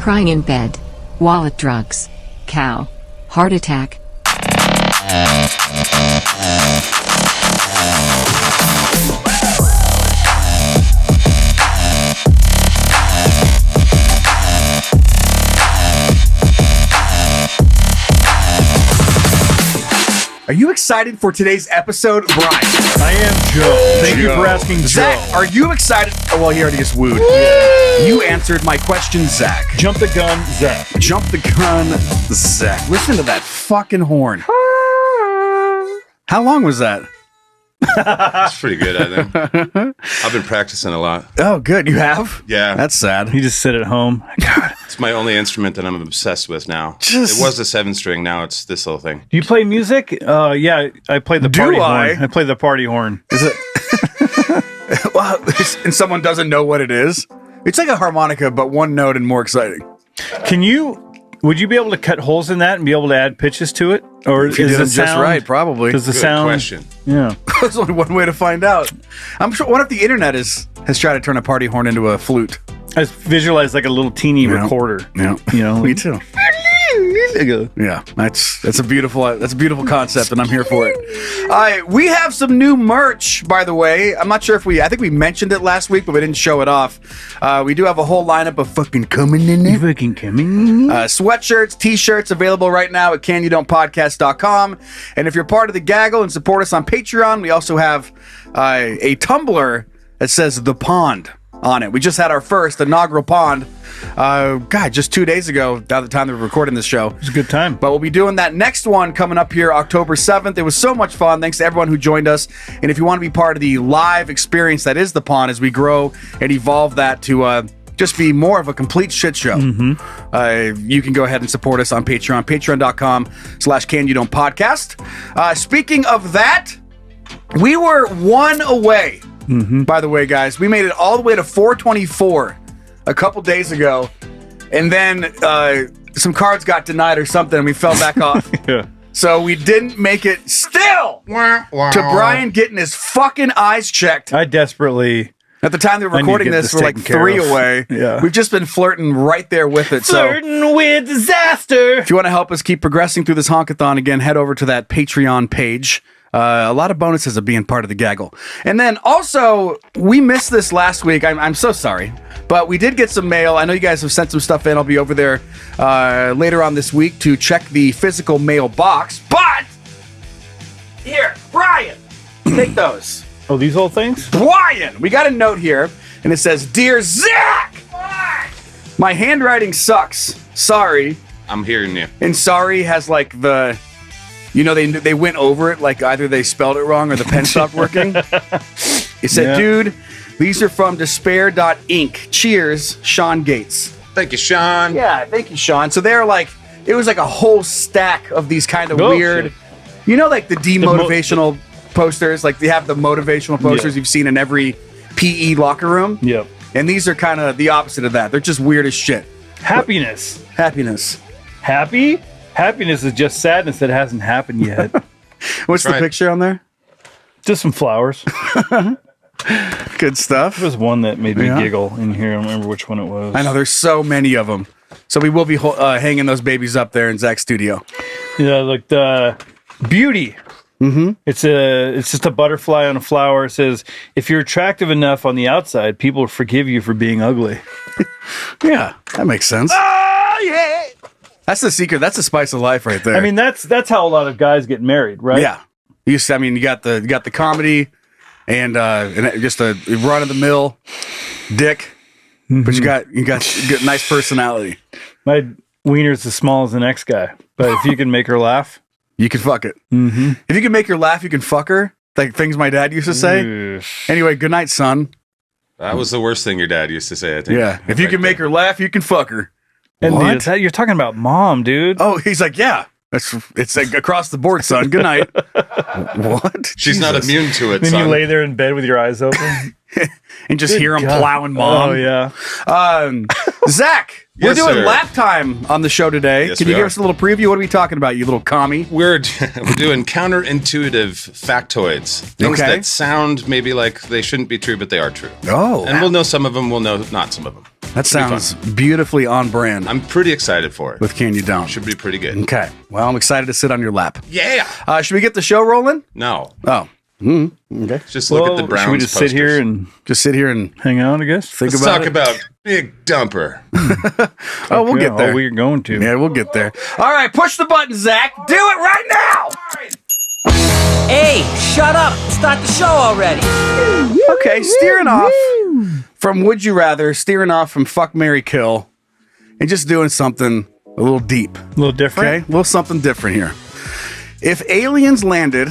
crying in bed, wallet drugs, cow, heart attack. Are you excited for today's episode, Bryan? I am, Joe. Thank you for asking, Joe. Zach, are you excited? Oh, well, he already just wooed. You answered my question, Zach. Jump the gun, Zach. Jump the gun, Zach. Listen to that fucking horn. How long was that? It's pretty good, I think. I've been practicing a lot. Oh, good. You have? Yeah. That's sad. He just sit at home. God. It's my only instrument that I'm obsessed with now. It was a 7-string. Now it's this little thing. Do you play music? Yeah, I play the party horn. I play the party horn. Is it? Well, and someone doesn't know what it is. It's like a harmonica, but one note and more exciting. Would you be able to cut holes in that and be able to add pitches to it? Or if you did them just right, probably. Does the Good sound? question. Yeah. There's only one way to find out. I'm sure. What if the internet has tried to turn a party horn into a flute? I visualize like a little teeny recorder. Yeah, you know, me too. Yeah, that's a beautiful concept, and I'm here for it. All right, we have some new merch, by the way. I'm not sure if I think we mentioned it last week, but we didn't show it off. We do have a whole lineup of fucking coming in there. Sweatshirts, t-shirts available right now at canyoudon'tpodcast.com. And if you're part of the gaggle and support us on Patreon, we also have a tumbler that says The Pond on it. We just had our first inaugural pond, just 2 days ago, at the time that we're recording this show. It was a good time. But we'll be doing that next one coming up here October 7th. It was so much fun. Thanks to everyone who joined us. And if you want to be part of the live experience that is the pond as we grow and evolve that to just be more of a complete shit show, you can go ahead and support us on Patreon, patreon.com/canyoudon'tpodcast. Speaking of that, we were one away. By the way, guys, we made it all the way to 424 a couple days ago, and then some cards got denied or something, and we fell back off. Yeah. So we didn't make it still to Bryan getting his fucking eyes checked. I desperately... At the time that we're recording this, we're like 3 away. Yeah. We've just been flirting right there with it. Flirting with disaster. If you want to help us keep progressing through this honkathon, again, head over to that Patreon page. A lot of bonuses of being part of the gaggle. And then also, we missed this last week. I'm so sorry. But we did get some mail. I know you guys have sent some stuff in. I'll be over there later on this week to check the physical mail box. But, here, Bryan, take those. Oh, these old things? Bryan! We got a note here, and it says, Dear Zach! My handwriting sucks. Sorry. I'm hearing you. And sorry has like the... You know, they went over it like either they spelled it wrong or the pen stopped working. It said, Dude, these are from despair.inc. Cheers, Sean Gates. Thank you, Sean. Yeah, thank you, Sean. So they're like, it was like a whole stack of these kind of weird, you know, like the demotivational posters, like they have the motivational posters you've seen in every PE locker room. Yep. And these are kind of the opposite of that. They're just weird as shit. Happiness. Happy? Happiness is just sadness that hasn't happened yet. What's the picture on there? Just some flowers. Good stuff. There was one that made me giggle in here. I don't remember which one it was. I know, there's so many of them. So we will be hanging those babies up there in Zach's studio. Yeah, like the beauty. Mm-hmm. It's just a butterfly on a flower. It says, if you're attractive enough on the outside, people will forgive you for being ugly. Yeah, that makes sense. Oh, yeah. That's the secret. That's the spice of life right there. I mean, that's how a lot of guys get married, right? Yeah. You got the comedy and just a run of the mill dick, but you got nice personality. My wiener's as small as the next guy, but if you can make her laugh, you can fuck it. Mm-hmm. If you can make her laugh, you can fuck her. Like things my dad used to say. Anyway, good night, son. That was the worst thing your dad used to say, I think. Yeah. If you can make her laugh, you can fuck her. And what? You're talking about mom, dude. Oh, he's like, yeah. It's like across the board, son. Good night. What? She's not immune to it, then son. you lay there in bed with your eyes open. And just hear him plowing mom. Oh, yeah. Zach, we're doing lap time on the show today. Yes, Can you give us a little preview? What are we talking about, you little commie? We're doing counterintuitive factoids. Things that sound maybe like they shouldn't be true, but they are true. Oh. And we'll know some of them, we'll know not some of them. That sounds beautifully on brand. I'm pretty excited for it. With Can You Don't. Should be pretty good. Okay. Well, I'm excited to sit on your lap. Yeah. Should we get the show rolling? No. Oh. Okay. Just look at the Browns Should we just posters. sit here and hang out, I guess? Think Let's about talk it. about Big Dumper. Oh, we'll get there. Oh, we're going to. Yeah, we'll get there. All right, push the button, Zach. Do it right now. Hey, shut up. Start the show already. Okay, steering off from Would You Rather, steering off from Fuck, Marry, Kill, and just doing something a little deep. A little different? Okay, a little something different here. If aliens landed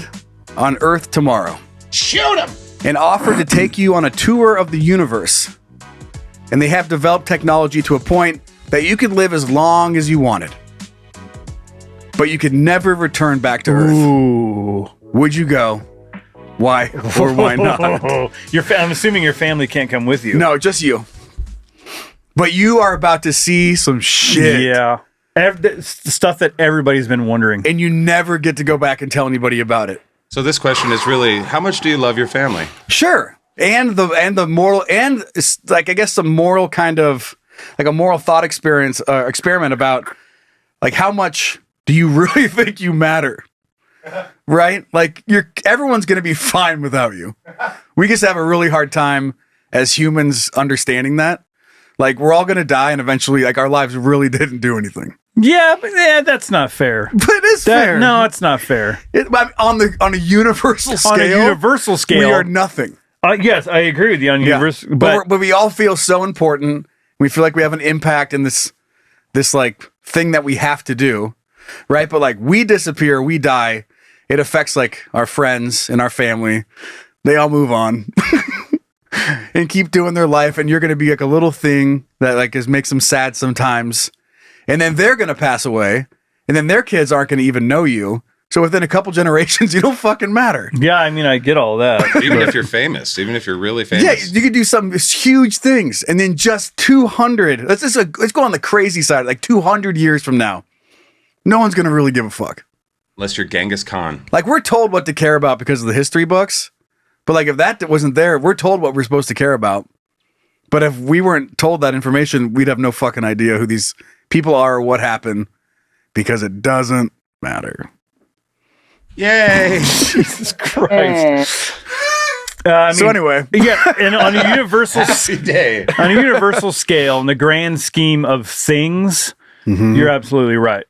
on Earth tomorrow, Shoot him! and offered to take you on a tour of the universe, and they have developed technology to a point that you could live as long as you wanted, but you could never return back to Earth, Ooh. would you go? Why or why not? I'm assuming your family can't come with you. No, just you. But you are about to see some shit. Yeah. The stuff that everybody's been wondering. And you never get to go back and tell anybody about it. So this question is really, how much do you love your family? Sure. And the moral, and it's like, I guess, some moral kind of, like a moral thought experiment about, like, how much do you really think you matter? Right? Like, everyone's going to be fine without you. We just have a really hard time as humans understanding that. Like, we're all going to die, and eventually, like, our lives really didn't do anything. Yeah, but that's not fair. But it is fair. No, it's not fair. On a universal scale. On a universal scale. We are nothing. Yes, I agree with you on universal. But we all feel so important. We feel like we have an impact in this like thing that we have to do, right? But like we disappear, we die. It affects like our friends and our family. They all move on and keep doing their life. And you're going to be like a little thing that like makes them sad sometimes. And then they're going to pass away. And then their kids aren't going to even know you. So within a couple generations, you don't fucking matter. Yeah, I mean, I get all that. Even if you're famous, even if you're really famous. Yeah, you could do some huge things, and then just 200. Let's go on the crazy side. Like 200 years from now, no one's gonna really give a fuck. Unless you're Genghis Khan. Like we're told what to care about because of the history books, but like if that wasn't there, we're told what we're supposed to care about. But if we weren't told that information, we'd have no fucking idea who these people are or what happened, because it doesn't matter. Yay! Jesus Christ. So anyway, yeah, and on a universal day. on a universal scale, in the grand scheme of things, you're absolutely right.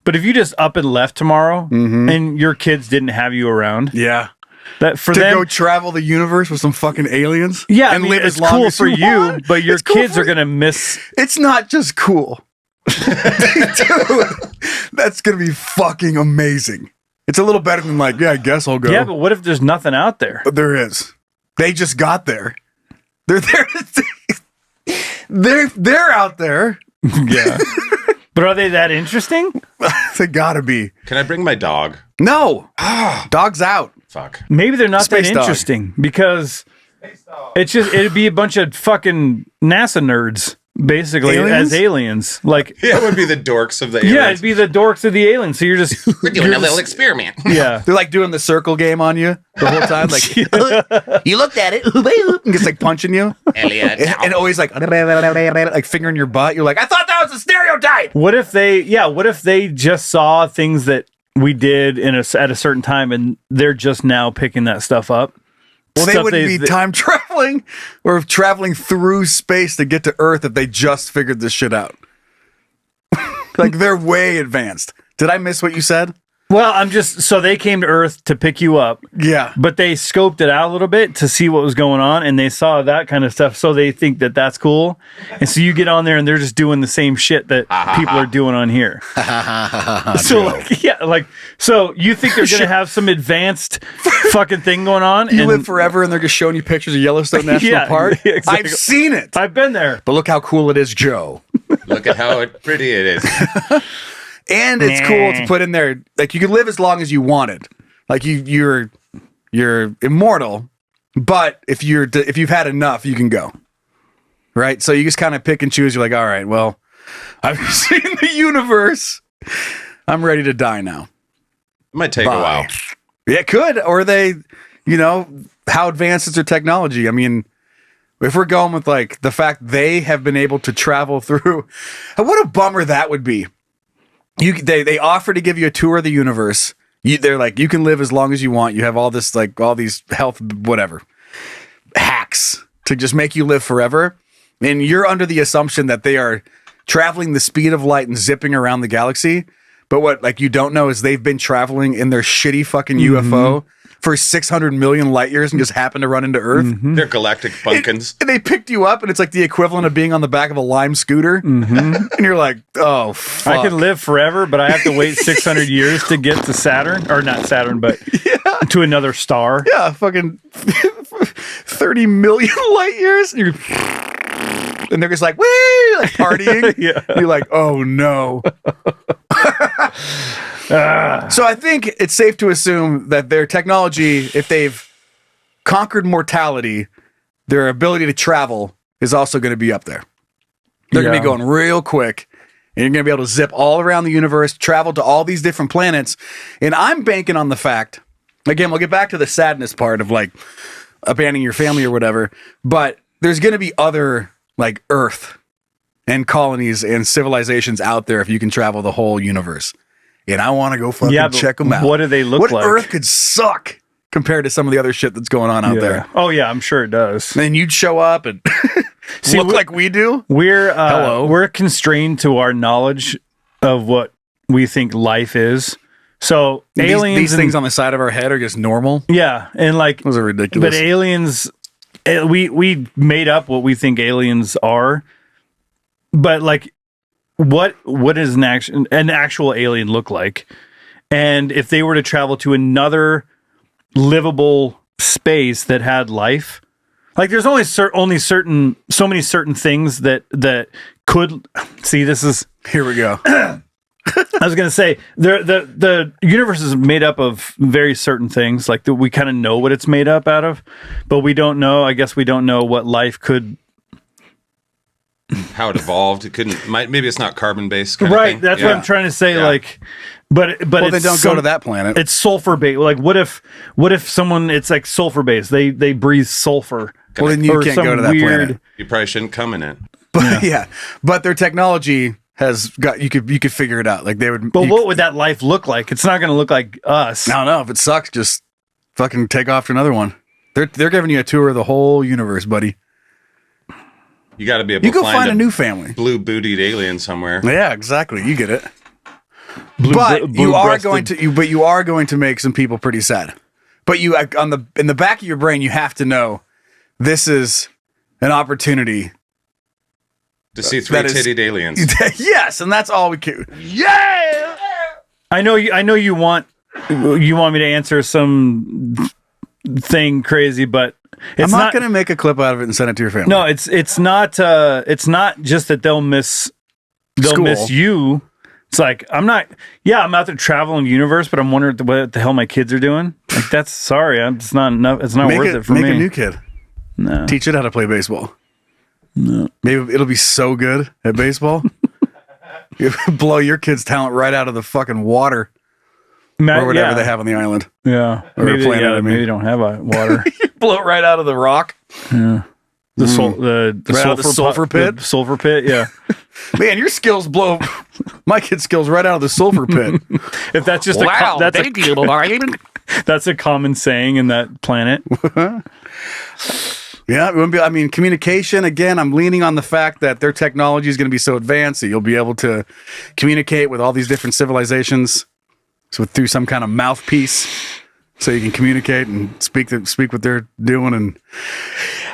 But if you just up and left tomorrow, and your kids didn't have you around, yeah, that for to them, go travel the universe with some fucking aliens, yeah, and I mean, live it's as long cool as for you you, want. but your It's cool kids for are gonna miss. It's not just cool. Dude, that's gonna be fucking amazing. It's a little better than like, yeah, I guess I'll go. Yeah, but what if there's nothing out there? But there is. They just got there. They're there. They're out there. Yeah. But are they that interesting? They gotta be. Can I bring my dog? No. Dog's out. Fuck. Maybe they're not Space that dog. interesting because it'd be a bunch of fucking NASA nerds. Basically, Aliens? as aliens, like Yeah, it would be the dorks of the aliens. yeah, it'd be the dorks of the aliens. So you're just We're doing a little experiment. yeah. They're like doing the circle game on you the whole time. Like, You looked at it. and just like punching you. Elliot. And always like fingering your butt. You're like, I thought that was a stereotype. What if they just saw things that we did at a certain time, and they're just now picking that stuff up? Well, they Stuff wouldn't be they- time traveling or traveling through space to get to Earth if they just figured this shit out. Like, they're way advanced. Did I miss what you said? Well, so they came to Earth to pick you up, Yeah. but they scoped it out a little bit to see what was going on, and they saw that kind of stuff, so they think that that's cool. And so you get on there, and they're just doing the same shit that people are doing on here. So, so you think they're going to have some advanced fucking thing going on? You live forever and they're just showing you pictures of Yellowstone National Yeah, Park? exactly. I've seen it. I've been there. But look how cool it is, Joe. Look at how pretty it is. And it's cool to put in there, like, you can live as long as you wanted. Like, you're immortal, but if you've had enough, you can go. Right? So you just kind of pick and choose. You're like, all right, well, I've seen the universe. I'm ready to die now. It might take Bye. a while. Yeah, it could. Or how advanced is their technology? I mean, if we're going with like the fact they have been able to travel through, what a bummer that would be. They offer to give you a tour of the universe. They're like, you can live as long as you want. You have all this, like all these health, whatever hacks to just make you live forever. And you're under the assumption that they are traveling the speed of light and zipping around the galaxy. But what like you don't know is they've been traveling in their shitty fucking UFO for 600 million light years and just happen to run into Earth. They're galactic bumpkins. And they picked you up and it's like the equivalent of being on the back of a Lime scooter. And you're like, oh, fuck. I can live forever, but I have to wait 600 years to get to Saturn. Or not Saturn, but to another star. Yeah, fucking 30 million light years. And they're just like, woo, like partying. And you're like, oh, no. So I think it's safe to assume that their technology, if they've conquered mortality, their ability to travel is also going to be up there. They're going to be going real quick, and you're going to be able to zip all around the universe, travel to all these different planets. And I'm banking on the fact, again, we'll get back to the sadness part of like abandoning your family or whatever, but there's going to be other like Earth and colonies and civilizations out there if you can travel the whole universe. And I want to go fucking check them out. What do they look like? What Earth could suck compared to some of the other shit that's going on out there. Oh yeah, I'm sure it does. And you'd show up and look like we do. We're constrained to our knowledge of what we think life is. So aliens, these things on the side of our head are just normal. Yeah, and like those are ridiculous. But aliens, we made up what we think aliens are. But like, what does an actual alien look like? And if they were to travel to another livable space that had life, like there's only so many certain things that could see. This is here we go. I was gonna say the universe is made up of very certain things. Like we kind of know what it's made up out of, but we don't know. I guess we don't know what life could. How it evolved. It couldn't. Maybe it's not carbon based. Right. That's what I'm trying to say. Yeah. Like, but well, they don't go to that planet. It's sulfur based. Like, what if someone? It's like sulfur based. They breathe sulfur. Well, then you can't go to that planet. You probably shouldn't come in it. But but their technology has got you could figure it out. Like they would. But what would that life look like? It's not going to look like us. I don't know. If it sucks, just fucking take off to another one. They're giving you a tour of the whole universe, buddy. You got to be able to find a new family. Blue bootied alien somewhere. Yeah, exactly. You get it. But you are going to make some people pretty sad. But you in the back of your brain, you have to know this is an opportunity to see three-titted aliens. Yes, and that's all we can. Yeah. I know you want me to answer some thing crazy, but I'm not going to make a clip out of it and send it to your family. No, it's not just that they'll miss you. It's like I'm out there traveling the universe, but I'm wondering what the hell my kids are doing. Like it's not enough. It's not worth it for me. Make a new kid. No. Teach it how to play baseball. No. Maybe it'll be so good at baseball. You blow your kid's talent right out of the fucking water. Or whatever they have on the island. Yeah. Or maybe, planet, maybe they don't have water. Blow it right out of the rock. Yeah. The sulfur pit? The sulfur pit, yeah. Man, your skills blow my kid's skills right out of the sulfur pit. If that's just that's a common saying in that planet. Yeah, it wouldn't be, I mean, communication, again, I'm leaning on the fact that their technology is going to be so advanced that you'll be able to communicate with all these different civilizations. So through some kind of mouthpiece, so you can communicate and speak what they're doing, and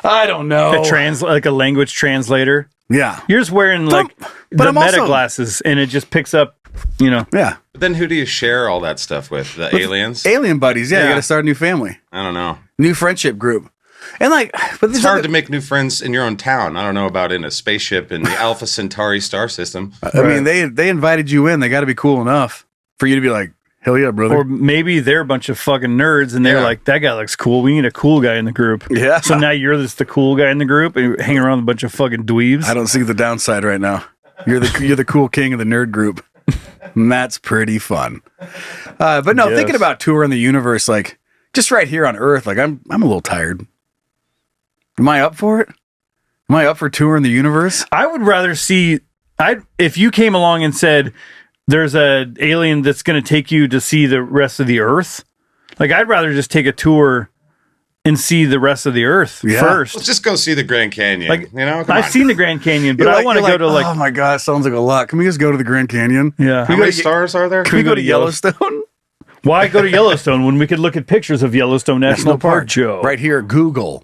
I don't know, like a language translator. Yeah, you're just wearing like the meta glasses, and it just picks up. Yeah. But then who do you share all that stuff with? The aliens, alien buddies. Yeah, you got to start a new family. I don't know, new friendship group, and but it's hard to make new friends in your own town. I don't know about in a spaceship in the Alpha Centauri star system. I mean, they invited you in. They got to be cool enough for you to be like, hell yeah, brother. Or maybe they're a bunch of fucking nerds and they're like, that guy looks cool. We need a cool guy in the group. Yeah. So now you're the cool guy in the group and you're hanging around with a bunch of fucking dweebs. I don't see the downside right now. You're the cool king of the nerd group. And that's pretty fun. But no, thinking about touring the universe, like just right here on Earth, like I'm a little tired. Am I up for it? Am I up for touring the universe? I would rather see. If you came along and said there's an alien that's going to take you to see the rest of the Earth, like I'd rather just take a tour and see the rest of the Earth first. Let's just go see the Grand Canyon. Like, Come I've on. seen the Grand Canyon, but I want to go to like. Oh my god, it sounds like a lot. Can we just go to the Grand Canyon? Yeah. How many stars are there? Can we go to Yellowstone? Why go to Yellowstone when we could look at pictures of Yellowstone National Park, Joe? Right here, Google.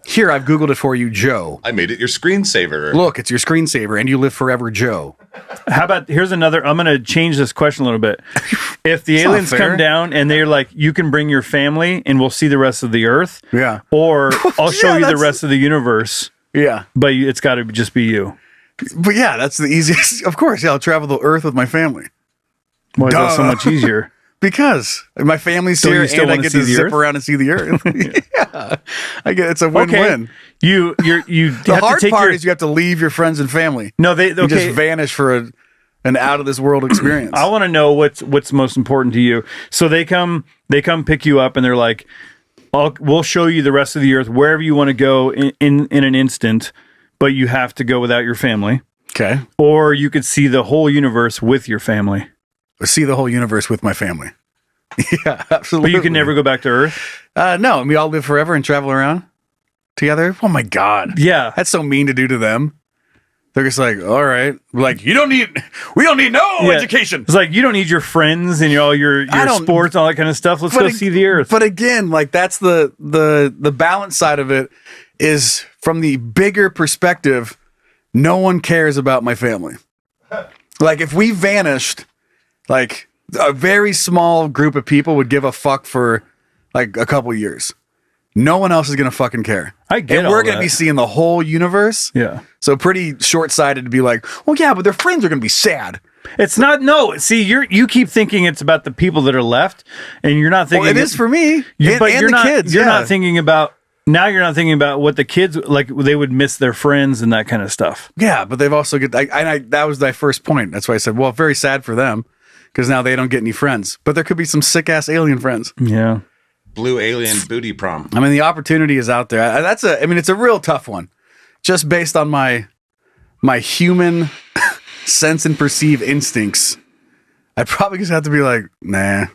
Here, I've Googled it for you, Joe. I made it your screensaver. Look, it's your screensaver, and you live forever, Joe. How about, here's another, I'm going to change this question a little bit. If the aliens come down and they're like, you can bring your family and we'll see the rest of the Earth. Yeah. Or I'll show you the rest of the universe. Yeah. But it's got to just be you. But yeah, that's the easiest. Of course, yeah, I'll travel the Earth with my family. Why is that so much easier? Because my family's here and I get to zip around and see the Earth. Yeah. I get it's a win-win. Okay. You the hard part is you have to leave your friends and family. No, you just vanish for an out of this world experience. I want to know what's most important to you. So they come pick you up and they're like, we'll show you the rest of the Earth wherever you want to go in an instant, but you have to go without your family. Okay. Or you could see the whole universe with your family. See the whole universe with my family. Yeah, absolutely. But you can never go back to Earth? No, we all live forever and travel around together. Oh my God. Yeah. That's so mean to do to them. They're just like, all right. Like, we don't need no education. It's like, you don't need your friends and all your sports and all that kind of stuff. Let's go see the Earth. But again, like that's the balance side of it is from the bigger perspective, no one cares about my family. Like if we vanished, like a very small group of people would give a fuck for like a couple years. No one else is going to fucking care. I get it. And we're going to be seeing the whole universe. Yeah. So pretty short-sighted to be like, well, yeah, but their friends are going to be sad. It's not. No. See, you keep thinking it's about the people that are left, and you're not thinking. Well, it is for me. But and you're the not, kids. You're not thinking about. Now you're not thinking about what the kids like. They would miss their friends and that kind of stuff. Yeah, but they've also get. That was my first point. That's why I said, well, very sad for them because now they don't get any friends. But there could be some sick ass alien friends. Yeah. Blue alien booty prom. I mean, the opportunity is out there. It's a real tough one, just based on my human sense and perceive instincts. I'd probably just have to be like, nah.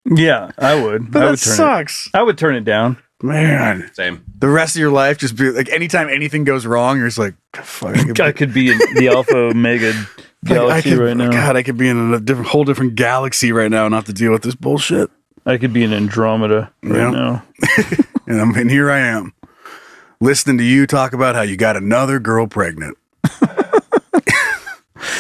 Yeah, I would. But I that would turn sucks. I would turn it down. Man. Same. The rest of your life, just be like, anytime anything goes wrong, you're just like, fuck. I could be in the Alpha Omega galaxy right now. God, I could be in a whole different galaxy right now and not have to deal with this bullshit. I could be in Andromeda right now. And here I am, listening to you talk about how you got another girl pregnant.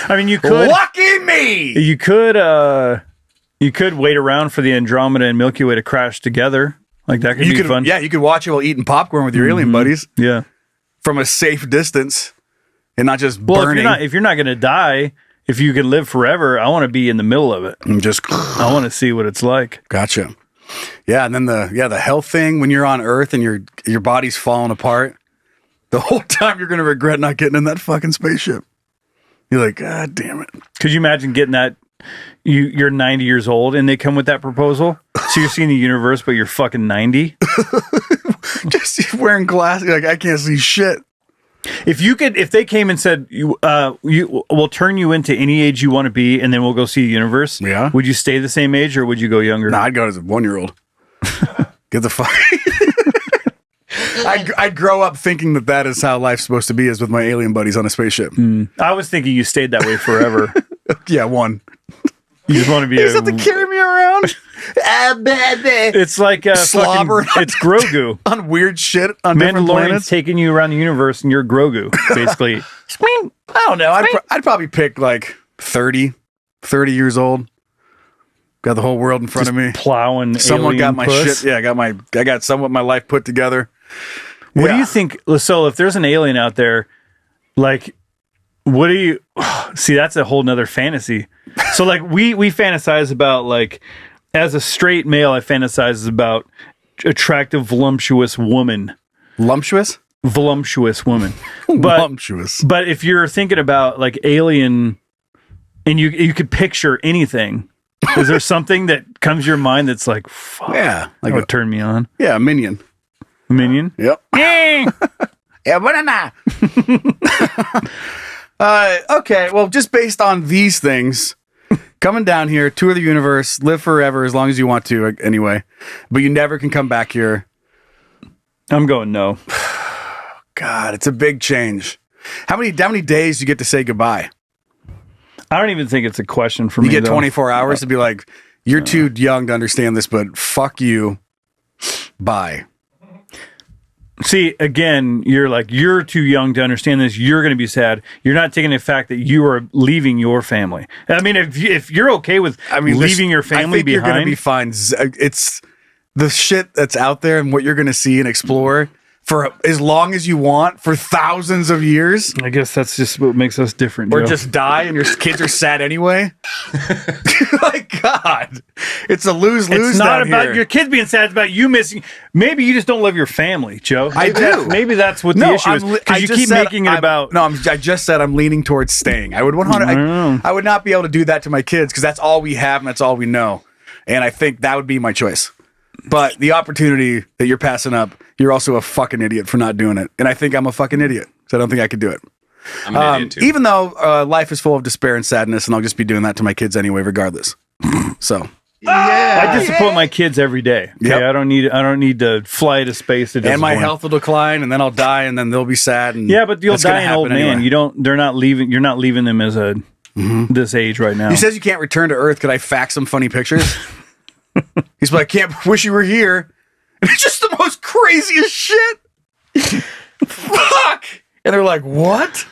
I mean, you could. Lucky me! You could wait around for the Andromeda and Milky Way to crash together. Like that could be fun. Yeah, you could watch it while eating popcorn with your alien buddies. Yeah. From a safe distance and not just Well, burning. if you're not going to die, if you can live forever, I want to be in the middle of it. And just I want to see what it's like. Gotcha. Yeah, and then the health thing when you're on Earth and your body's falling apart, the whole time you're gonna regret not getting in that fucking spaceship. You're like, God damn it. Could you imagine getting that? You're 90 years old and they come with that proposal. So you're seeing the universe, but you're fucking 90. Just wearing glasses, like I can't see shit. If they came and said, we'll turn you into any age you want to be, and then we'll go see the universe. Yeah. Would you stay the same age or would you go younger? Nah, I'd go as a 1-year-old. Get the fuck. I'd grow up thinking that is how life's supposed to be, is with my alien buddies on a spaceship. I was thinking you stayed that way forever. Yeah, one. You just want to be You just have to carry me around. It's like slobber. It's Grogu On weird shit on different Mandalorian's planets. taking you around the universe and you're Grogu, basically. I don't know. I'd probably pick like 30 years old. Got the whole world in front of me. Plowing. Someone got my puss. shit. Yeah, I got somewhat my life put together. What do you think? So if there's an alien out there, like, what do you see? That's a whole nother fantasy. So like we fantasize about, like, as a straight male, I fantasize about attractive, voluptuous woman. Lumptuous? Voluptuous woman. Voluptuous. But if you're thinking about like alien and you could picture anything, is there something that comes to your mind that's like, fuck, Yeah. that would turn me on? Yeah, a minion. Minion. Yep. Yeah. Yeah, banana. Okay, well, just based on these things, coming down here, tour the universe, live forever as long as you want to, anyway, but you never can come back here. I'm going no. God, it's a big change. How many days do you get to say goodbye? I don't even think it's a question for You me. get 24 hours to be like, you're too young to understand this, but fuck you. Bye. See, again, you're too young to understand this. You're going to be sad. You're not taking the fact that you are leaving your family. I mean, if you're okay with leaving your family I think behind, you're going to be fine. It's the shit that's out there and what you're going to see and explore for as long as you want for thousands of years. I guess that's just what makes us different. Or Joe. just die and your kids are sad anyway. Like, God, it's a lose-lose. It's not down about here. your kids being sad. It's about you missing. Maybe you just don't love your family, Joe. I do. Maybe that's what the issue is. Because you keep making it about. No, I just said I'm leaning towards staying. I would 100. I would not be able to do that to my kids because that's all we have and that's all we know. And I think that would be my choice. But the opportunity that you're passing up, you're also a fucking idiot for not doing it. And I think I'm a fucking idiot. So I don't think I could do it. I'm an idiot too. Even though life is full of despair and sadness, and I'll just be doing that to my kids anyway, regardless. So I disappoint my kids every day. Okay? Yep. I don't need to fly to space to and my disappoint. health will decline, and then I'll die, and then they'll be sad. And Yeah, but you'll that's gonna die an old happen man. anyway. They're not leaving. You're not leaving them as a this age right now. He says you can't return to Earth. Could I fax some funny pictures? He's like, can't wish you were here. And it's just the most craziest shit. Fuck. And they're like, what?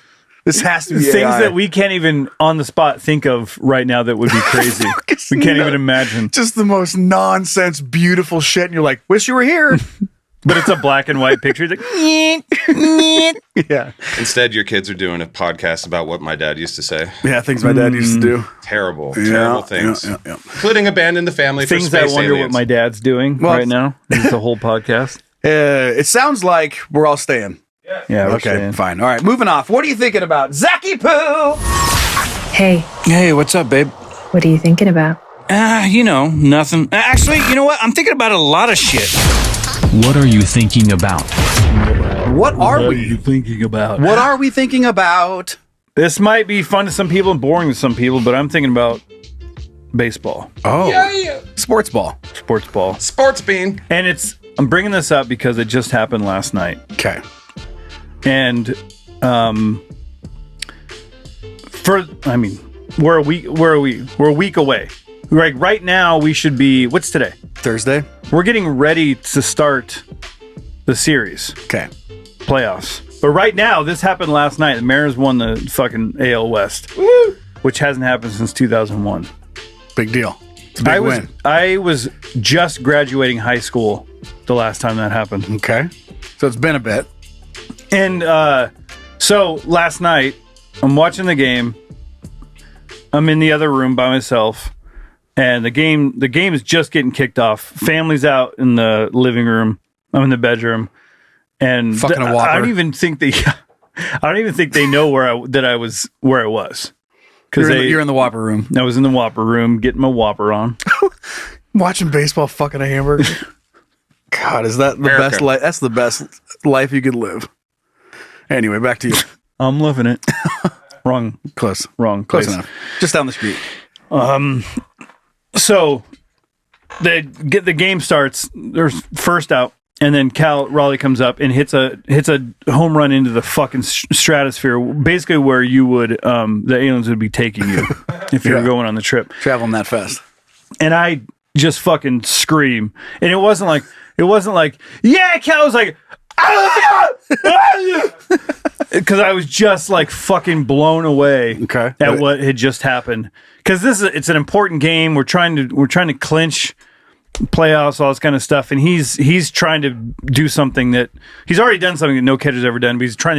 This has to be things AI. that we can't even on the spot think of right now that would be crazy. We can't even imagine. Just the most nonsense, beautiful shit. And you're like, wish you were here. But it's a black and white picture. It's like, Yeah. Instead, your kids are doing a podcast about what my dad used to say. Yeah, things my dad used to do. Terrible Yeah, things. yeah. Including abandon the family things for space I wonder aliens. what my dad's doing Well, right now. It's a whole podcast. It sounds like we're all staying. Yeah. We're Okay, saying. fine. All right, moving off. What are you thinking about? Zacky Poo! Hey, Hey, what's up, babe? what are you thinking about? Nothing. Actually, you know what? I'm thinking about a lot of shit. What are you thinking about? What are What are we? you thinking about? What are we thinking about? This might be fun to some people and boring to some people, but I'm thinking about baseball, Oh, sports ball. sports ball. Sports bean. And I'm bringing this up because it just happened last night. Okay. And we're a week away. Like right now we should be, what's today? Thursday. We're getting ready to start the series Okay. playoffs. But right now, this happened last night. The Mariners won the fucking AL West, which hasn't happened since 2001. Big deal. It's a big win. I was just graduating high school the last time that happened. Okay. So it's been a bit. And so last night, I'm watching the game. I'm in the other room by myself, and the game is just getting kicked off. Family's out in the living room. I'm in the bedroom, and Fucking a Whopper. I don't even think they know where I was. Because You're in the Whopper room. I was in the Whopper room getting my Whopper on. Watching baseball, fucking a hamburger. God, is that the America. best life? That's the best life you could live. Anyway, back to you. I'm loving it. Wrong Close. Close Close place. enough. Just down the street. So the game starts. There's first out, and then Cal Raleigh comes up and hits a home run into the fucking stratosphere, basically where you would the aliens would be taking you if you were Yeah. going on the trip. Traveling that fast. And I just fucking scream, and it wasn't like yeah, Cal was like. Because I was just like fucking blown away Okay. at what had just happened. Because it's an important game. We're trying to clinch playoffs, all this kind of stuff, and he's trying to do something that he's already done something that no catcher's ever done. But he's trying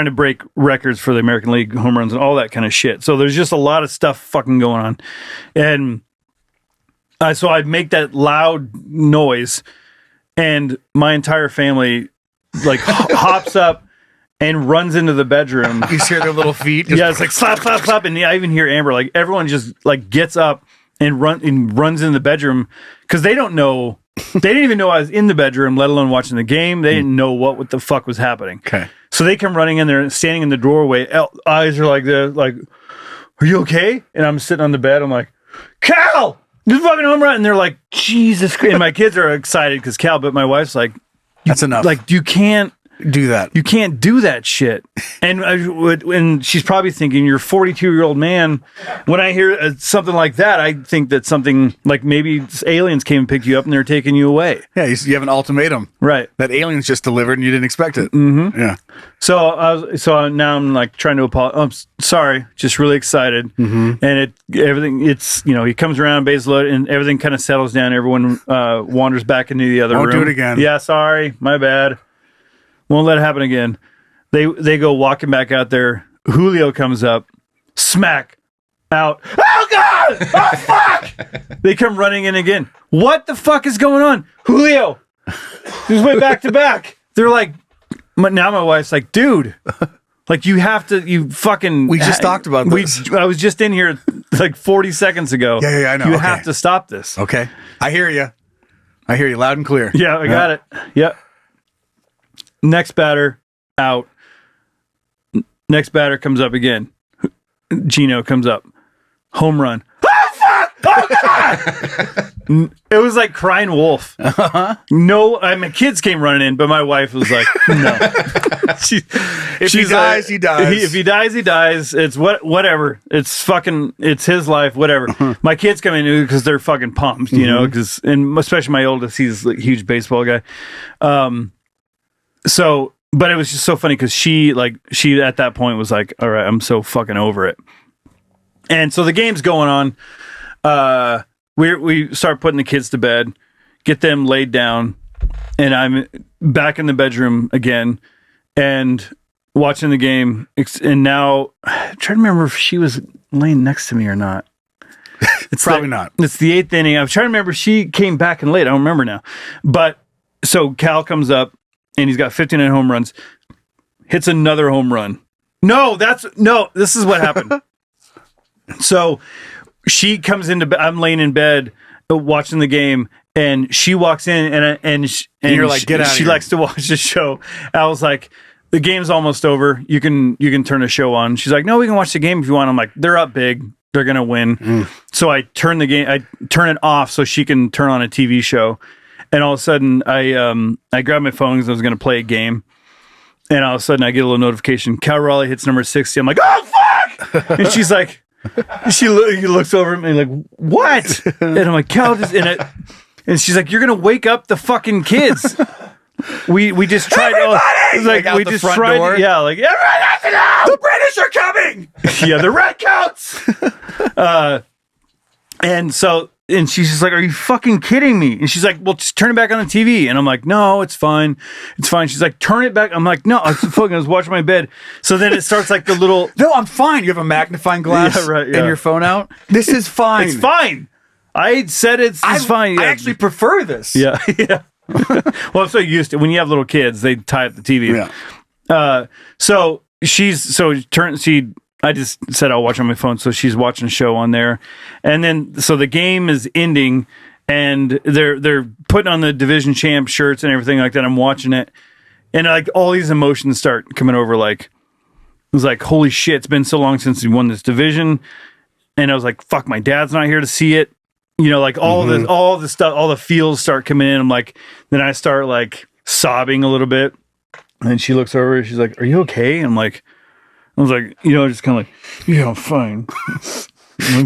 to break records for the American League home runs and all that kind of shit. So there's just a lot of stuff fucking going on, and so I'd make that loud noise. And my entire family like hops up and runs into the bedroom. You just hear their little feet. Just Yeah, it's like slap, slap, slap. And I even hear Amber, like everyone just like gets up and runs in the bedroom because they don't know They didn't even know I was in the bedroom, let alone watching the game. They didn't know what the fuck was happening. Okay. So they come running in there, standing in the doorway. Eyes are like this, like, "Are you okay?" And I'm sitting on the bed. I'm like, "Cal, this fucking home run!" And they're like, "Jesus Christ!" And my kids are excited because Cal, but my wife's like, "That's enough. Like, you can't do that. You can't do that shit." And she's probably thinking, "You're a 42-year-old man." When I hear something like that, I think that something like maybe aliens came and picked you up and they're taking you away. Yeah, you have an ultimatum, right? That aliens just delivered and you didn't expect it. Mm-hmm. Yeah. So now I'm like trying to apologize. I'm sorry, just really excited, and it's he comes around, base load, and everything kind of settles down. Everyone wanders back into the other room. Won't do it again. Yeah, sorry, my bad. Won't let it happen again. They go walking back out there. Julio comes up, smack, out. Oh God! Oh fuck! They come running in again. What the fuck is going on, Julio? Just went back to back. They're like, now my wife's like, dude, like you fucking. We just talked about this. I was just in here like 40 seconds ago. Yeah, I know. You have to stop this. Okay, I hear you. I hear you loud and clear. Yeah, I got it. Yep. Next batter out. Next batter comes up again. Gino comes up. Home run. Oh fuck! Oh God! It was like crying wolf. No, my kids came running in, but my wife was like, "No." If he dies, he dies. If he dies, he dies. It's whatever. It's his life. Whatever. My kids come in because they're fucking pumped, because and especially my oldest, he's like a huge baseball guy. So, but it was just so funny because she at that point was like, "All right, I'm so fucking over it." And so the game's going on. We start putting the kids to bed, get them laid down, and I'm back in the bedroom again and watching the game. And now I'm trying to remember if she was laying next to me or not. It's probably not. It's the 8th inning. I'm trying to remember if she came back and laid. I don't remember now. But so Cal comes up and he's got 59 home runs, hits another home run. No, this is what happened. So she comes into bed. I'm laying in bed watching the game, and she walks in, and you're like, "Get out of She here." likes to watch the show. I was like, "The game's almost over. You can turn the show on." She's like, "No, we can watch the game if you want." I'm like, "They're up big. They're gonna win." So I turn it off so she can turn on a TV show. And all of a sudden, I grabbed my phone because I was going to play a game. And all of a sudden, I get a little notification. Cal Raleigh hits number 60. I'm like, "Oh, fuck!" And she's like, she looks over at me like, "What?" And I'm like, "Cal, and she's like, "You're going to wake up the fucking kids." We just tried. We just tried. Yeah, like, "Everyone has to know! The British are coming!" Yeah, the Redcoats! And she's just like, "Are you fucking kidding me?" And she's like, "Well, just turn it back on the TV." And I'm like, "No, it's fine. It's fine." She's like, "Turn it back." I'm like, "No, I was watching my bed." So then it starts like the little... No, I'm fine. You have a magnifying glass and your phone out? This is fine. It's fine. I said it's fine. Yeah. I actually prefer this. Yeah. Yeah. Well, I'm so used to when you have little kids, they tie up the TV. Yeah. I just said I'll watch on my phone, so she's watching a show on there, and then so the game is ending, and they're putting on the division champ shirts and everything like that. I'm watching it, and like all these emotions start coming over. Like it was like, holy shit, it's been so long since we won this division, and I was like, fuck, my dad's not here to see it. Like all the stuff, all the feels start coming in. I'm like, then I start like sobbing a little bit, and then she looks over, and she's like, "Are you okay?" And I was like, just kind of like, "Yeah, I'm fine."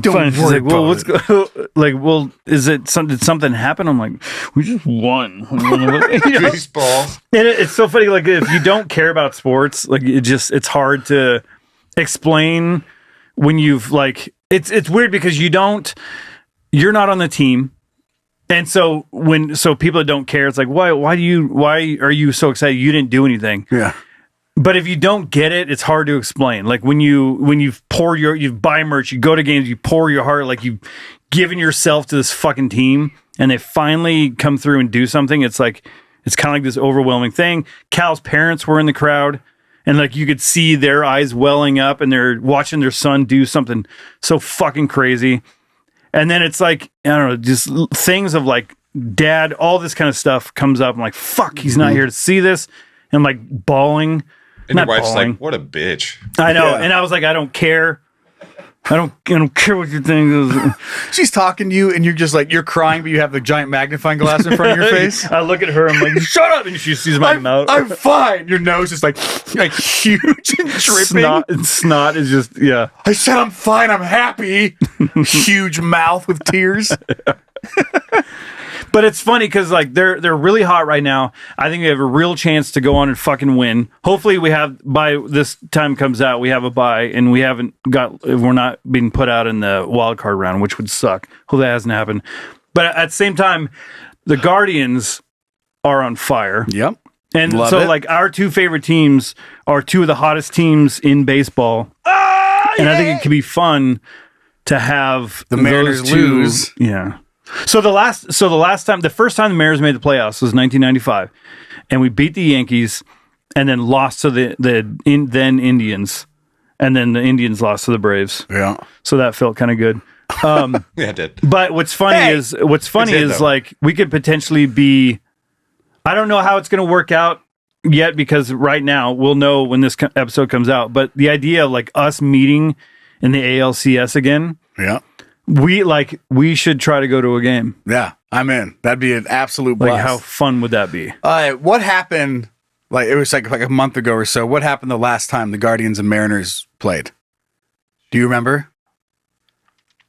Don't fine. She's worry like, "Well, about is it did something happen?" I'm like, "We just won." Baseball. And it's so funny. Like if you don't care about sports, like it's hard to explain when you've like, it's weird because you're not on the team. And so people that don't care, it's like, why are you so excited? You didn't do anything. Yeah. But if you don't get it, it's hard to explain. Like when you buy merch, you go to games, you pour your heart, like you've given yourself to this fucking team, and they finally come through and do something. It's like, it's kind of like this overwhelming thing. Cal's parents were in the crowd, and like you could see their eyes welling up, and they're watching their son do something so fucking crazy. And then it's like, I don't know, just things of like dad, all this kind of stuff comes up. I'm like, fuck, he's not here to see this. And I'm like bawling. And not your wife's bawling. like, what a bitch. I know. Yeah. And I was like, I don't care. I don't care what you think. She's talking to you, and you're just like, you're crying, but you have the giant magnifying glass in front of your face. I look at her, I'm like, shut up. And she sees my mouth. I'm fine. Your nose is like huge and dripping. Snot is just, yeah. I said I'm fine. I'm happy. Huge mouth with tears. But it's funny because like they're really hot right now. I think we have a real chance to go on and fucking win. Hopefully we have, by this time comes out, we have a bye and we're not being put out in the wild card round, which would suck. Hopefully that hasn't happened. But at the same time, the Guardians are on fire. Yep. And Love so it. like our two favorite teams are two of the hottest teams in baseball. And I think it could be fun to have The those Mariners two- lose. Yeah. So the first time the Mariners made the playoffs was 1995, and we beat the Yankees, and then lost to the then Indians, and then the Indians lost to the Braves. Yeah. So that felt kind of good. Yeah, it did. But what's funny is though. like we could potentially be. I don't know how it's going to work out yet because right now we'll know when this episode comes out. But the idea of like us meeting in the ALCS again. Yeah. We should try to go to a game. Yeah. I'm in. That'd be an absolute blast. Like, how fun would that be? What happened? Like, it was like a month ago or so. What happened the last time the Guardians and Mariners played? Do you remember?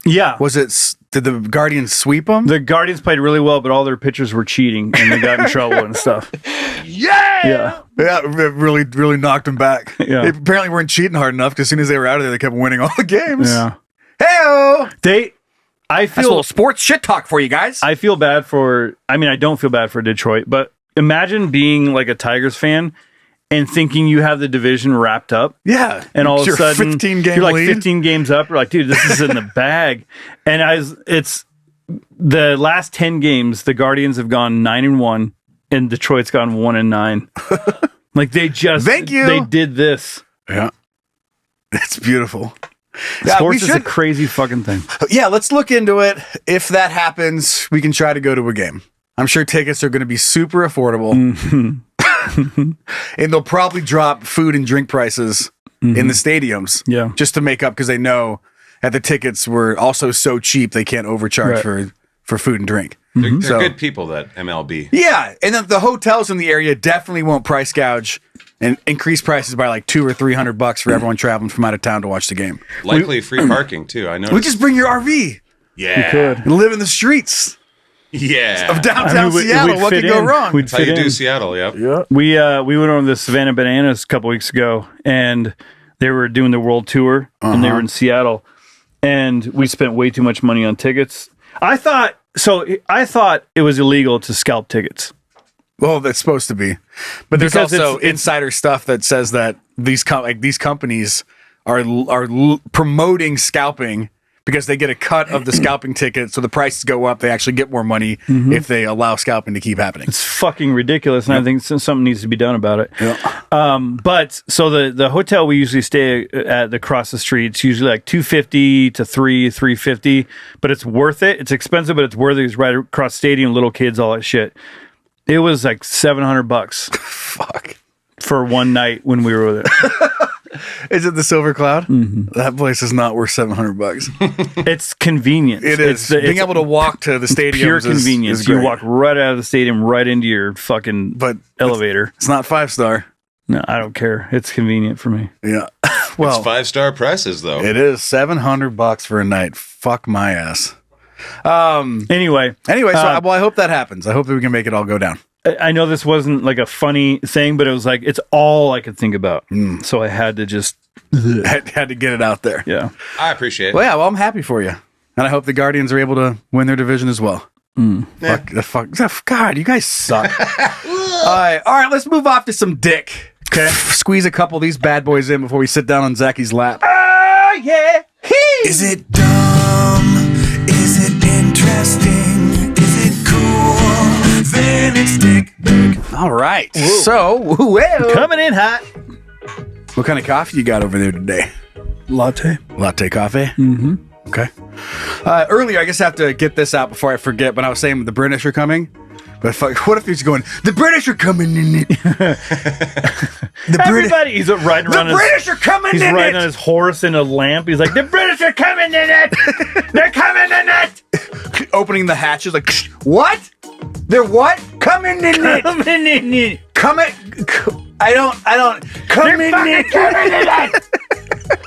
Yeah. Did the Guardians sweep them? The Guardians played really well, but all their pitchers were cheating and they got in trouble and stuff. Yeah, it really, really knocked them back. Yeah. They apparently weren't cheating hard enough because as soon as they were out of there, they kept winning all the games. Yeah. Hey-o! I That's a little sports shit talk for you guys. I feel bad for, I don't feel bad for Detroit, but imagine being like a Tigers fan and thinking you have the division wrapped up. Yeah. And all of a sudden, 15 game you're like lead. 15 games up. You're like, dude, this is in the bag. And it's the last 10 games, the Guardians have gone 9-1 and Detroit's gone 1-9. Like they just, Thank you. They did this. Yeah. It's beautiful. Sports is a crazy fucking thing. Yeah, let's look into it. If that happens, we can try to go to a game. I'm sure tickets are going to be super affordable. Mm-hmm. And they'll probably drop food and drink prices in the stadiums. Yeah. Just to make up because they know that the tickets were also so cheap they can't overcharge for food and drink. They're So- good people, that MLB. Yeah, and then the hotels in the area definitely won't price gouge and increase prices by like $200 or $300 for everyone traveling from out of town to watch the game. Likely free parking, too. I know. We just bring your RV Yeah. and live in the streets Yeah. of downtown Seattle. What could go wrong? We'd That's how fit you in. do Seattle, yep. Yeah. We went on the Savannah Bananas a couple weeks ago, and they were doing the world tour, and they were in Seattle, and we spent way too much money on tickets. I thought it was illegal to scalp tickets. Well, that's supposed to be, but there's Because also it's- insider stuff that says that these companies are promoting scalping because they get a cut of the scalping ticket, so the prices go up. They actually get more money if they allow scalping to keep happening. It's fucking ridiculous, and I think something needs to be done about it. Yeah. But so the hotel we usually stay at across the street, it's usually like $250 to $350, but it's worth it. It's expensive, but it's worth it. It's right across the stadium, little kids, all that shit. It was like $700 Fuck. for one night when we were there. Is it the Silver Cloud? That place is not worth $700. It's convenient. It is. Being able to walk to the stadium pure convenience. is You great. walk right out of the stadium, right into your fucking elevator. It's not 5-star. No, I don't care. It's convenient for me. Yeah. Well, It's 5-star prices, though. it is $700 for a night. Fuck my ass. Anyway, So I hope that happens. I hope that we can make it all go down. I know this wasn't like a funny thing, but it was like it's all I could think about. So I had to just Had to get it out there. yeah. I appreciate it. Well, yeah. Well, I'm happy for you, and I hope the Guardians are able to win their division as well. Fuck. God, you guys suck. All right. Let's move off to some dick. Okay. Squeeze a couple of these bad boys in before we sit down on Zachy's lap. Yeah. Is it dumb? Is it interesting? Is it cool? Then it's dick. All right. So, well, Coming in hot. what kind of coffee you got over there today? Latte. Latte coffee. Mm-hmm. Okay. Earlier, I guess I have to get this out before I forget, but I was saying the British are coming. But what if he's going, the British are coming in it. Everybody, he's riding around. The British are coming in it. He's riding on his horse in a lamp. He's like, the British are coming in it. They're coming in it. Opening the hatches like, what? They're what? Coming in it. Coming in it. I don't. Coming in it. Coming in it.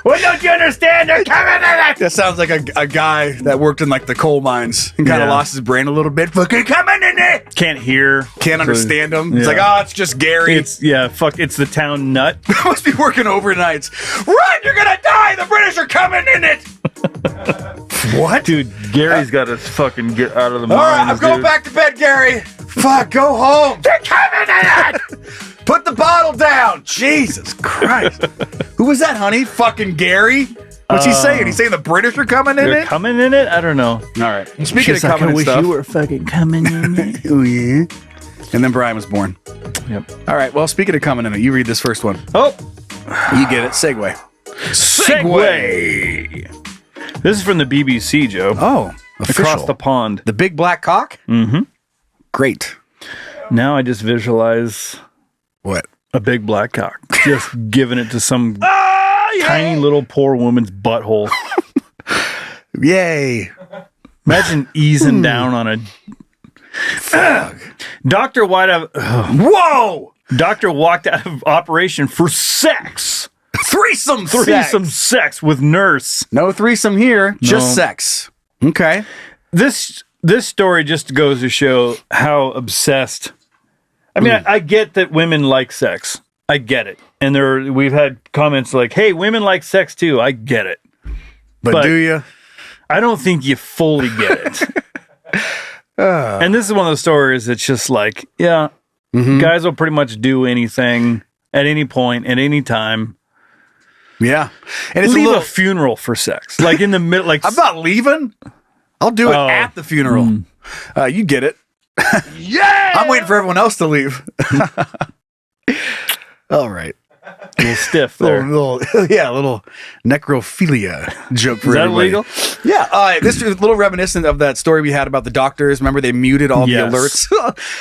Well, don't you understand? They're coming in it. That sounds like a guy that worked in like the coal mines and kind of lost his brain a little bit. Fucking coming in it. Can't hear. Can't understand him. It's like, oh, it's just Gary. It's the town nut. Must be working overnights. Run, you're gonna die. The British are coming in it. What? Dude, Gary's got to fucking get out of the mines. All right, I'm going back to bed, Gary. Fuck, go home. They're coming in it. Put the bottle down. Jesus Christ. Who was that, honey? Fucking Gary? What's he saying? He's saying the British are coming in They're it? coming in it? I don't know. All right. Speaking of coming in stuff. you were fucking coming in it. Oh, yeah. And then Bryan was born. Yep. All right. Well, speaking of coming in it, you read this first one. Oh. You get it. Segue. This is from the BBC, Joe. Oh. Official. Across the pond. The big black cock? Mm-hmm. Great. Now I just visualize what? A big black cock. Just giving it to some tiny little poor woman's butthole. Yay. Imagine easing down on a... Doctor walked out of operation for sex. Threesome sex with nurse. No threesome here, just sex. Okay. This story just goes to show how obsessed. I mean, I get that women like sex. I get it. And we've had comments like, hey, women like sex too. I get it. But do you? I don't think you fully get it. And this is one of those stories that's just like, guys will pretty much do anything at any point, at any time. Yeah. And it's leave a funeral for sex. Like in the middle, like I'm not leaving. I'll do it at the funeral. You get it. Yeah. I'm waiting for everyone else to leave. All right. A little stiff there. little necrophilia joke for Is that everybody. illegal? Yeah. This is a little reminiscent of that story we had about the doctors. Remember they muted all the alerts,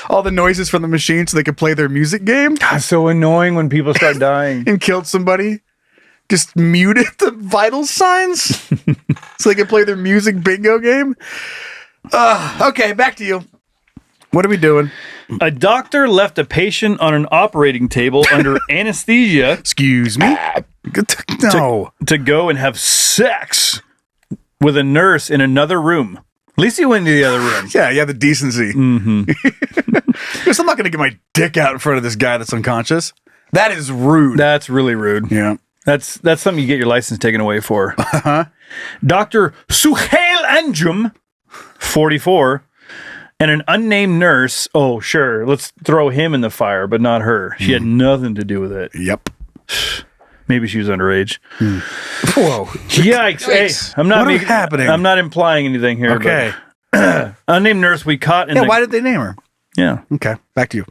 all the noises from the machine so they could play their music game? God, so annoying when people start dying. And killed somebody. Just muted the vital signs so they could play their music bingo game. Okay, back to you. What are we doing? A doctor left a patient on an operating table under anesthesia. Excuse me? No. To go and have sex with a nurse in another room. At least he went into the other room. Yeah, you have the decency. Mm-hmm. Because I'm not going to get my dick out in front of this guy that's unconscious. That is rude. That's really rude. Yeah. That's something you get your license taken away for. Dr. Suhail Anjum, 44, and an unnamed nurse. Oh, sure. Let's throw him in the fire, but not her. She had nothing to do with it. Yep. Maybe she was underage. Whoa. Yikes. Hey, What is happening? I'm not implying anything here. Okay. But, unnamed nurse we caught in why did they name her? Yeah. Okay. Back to you.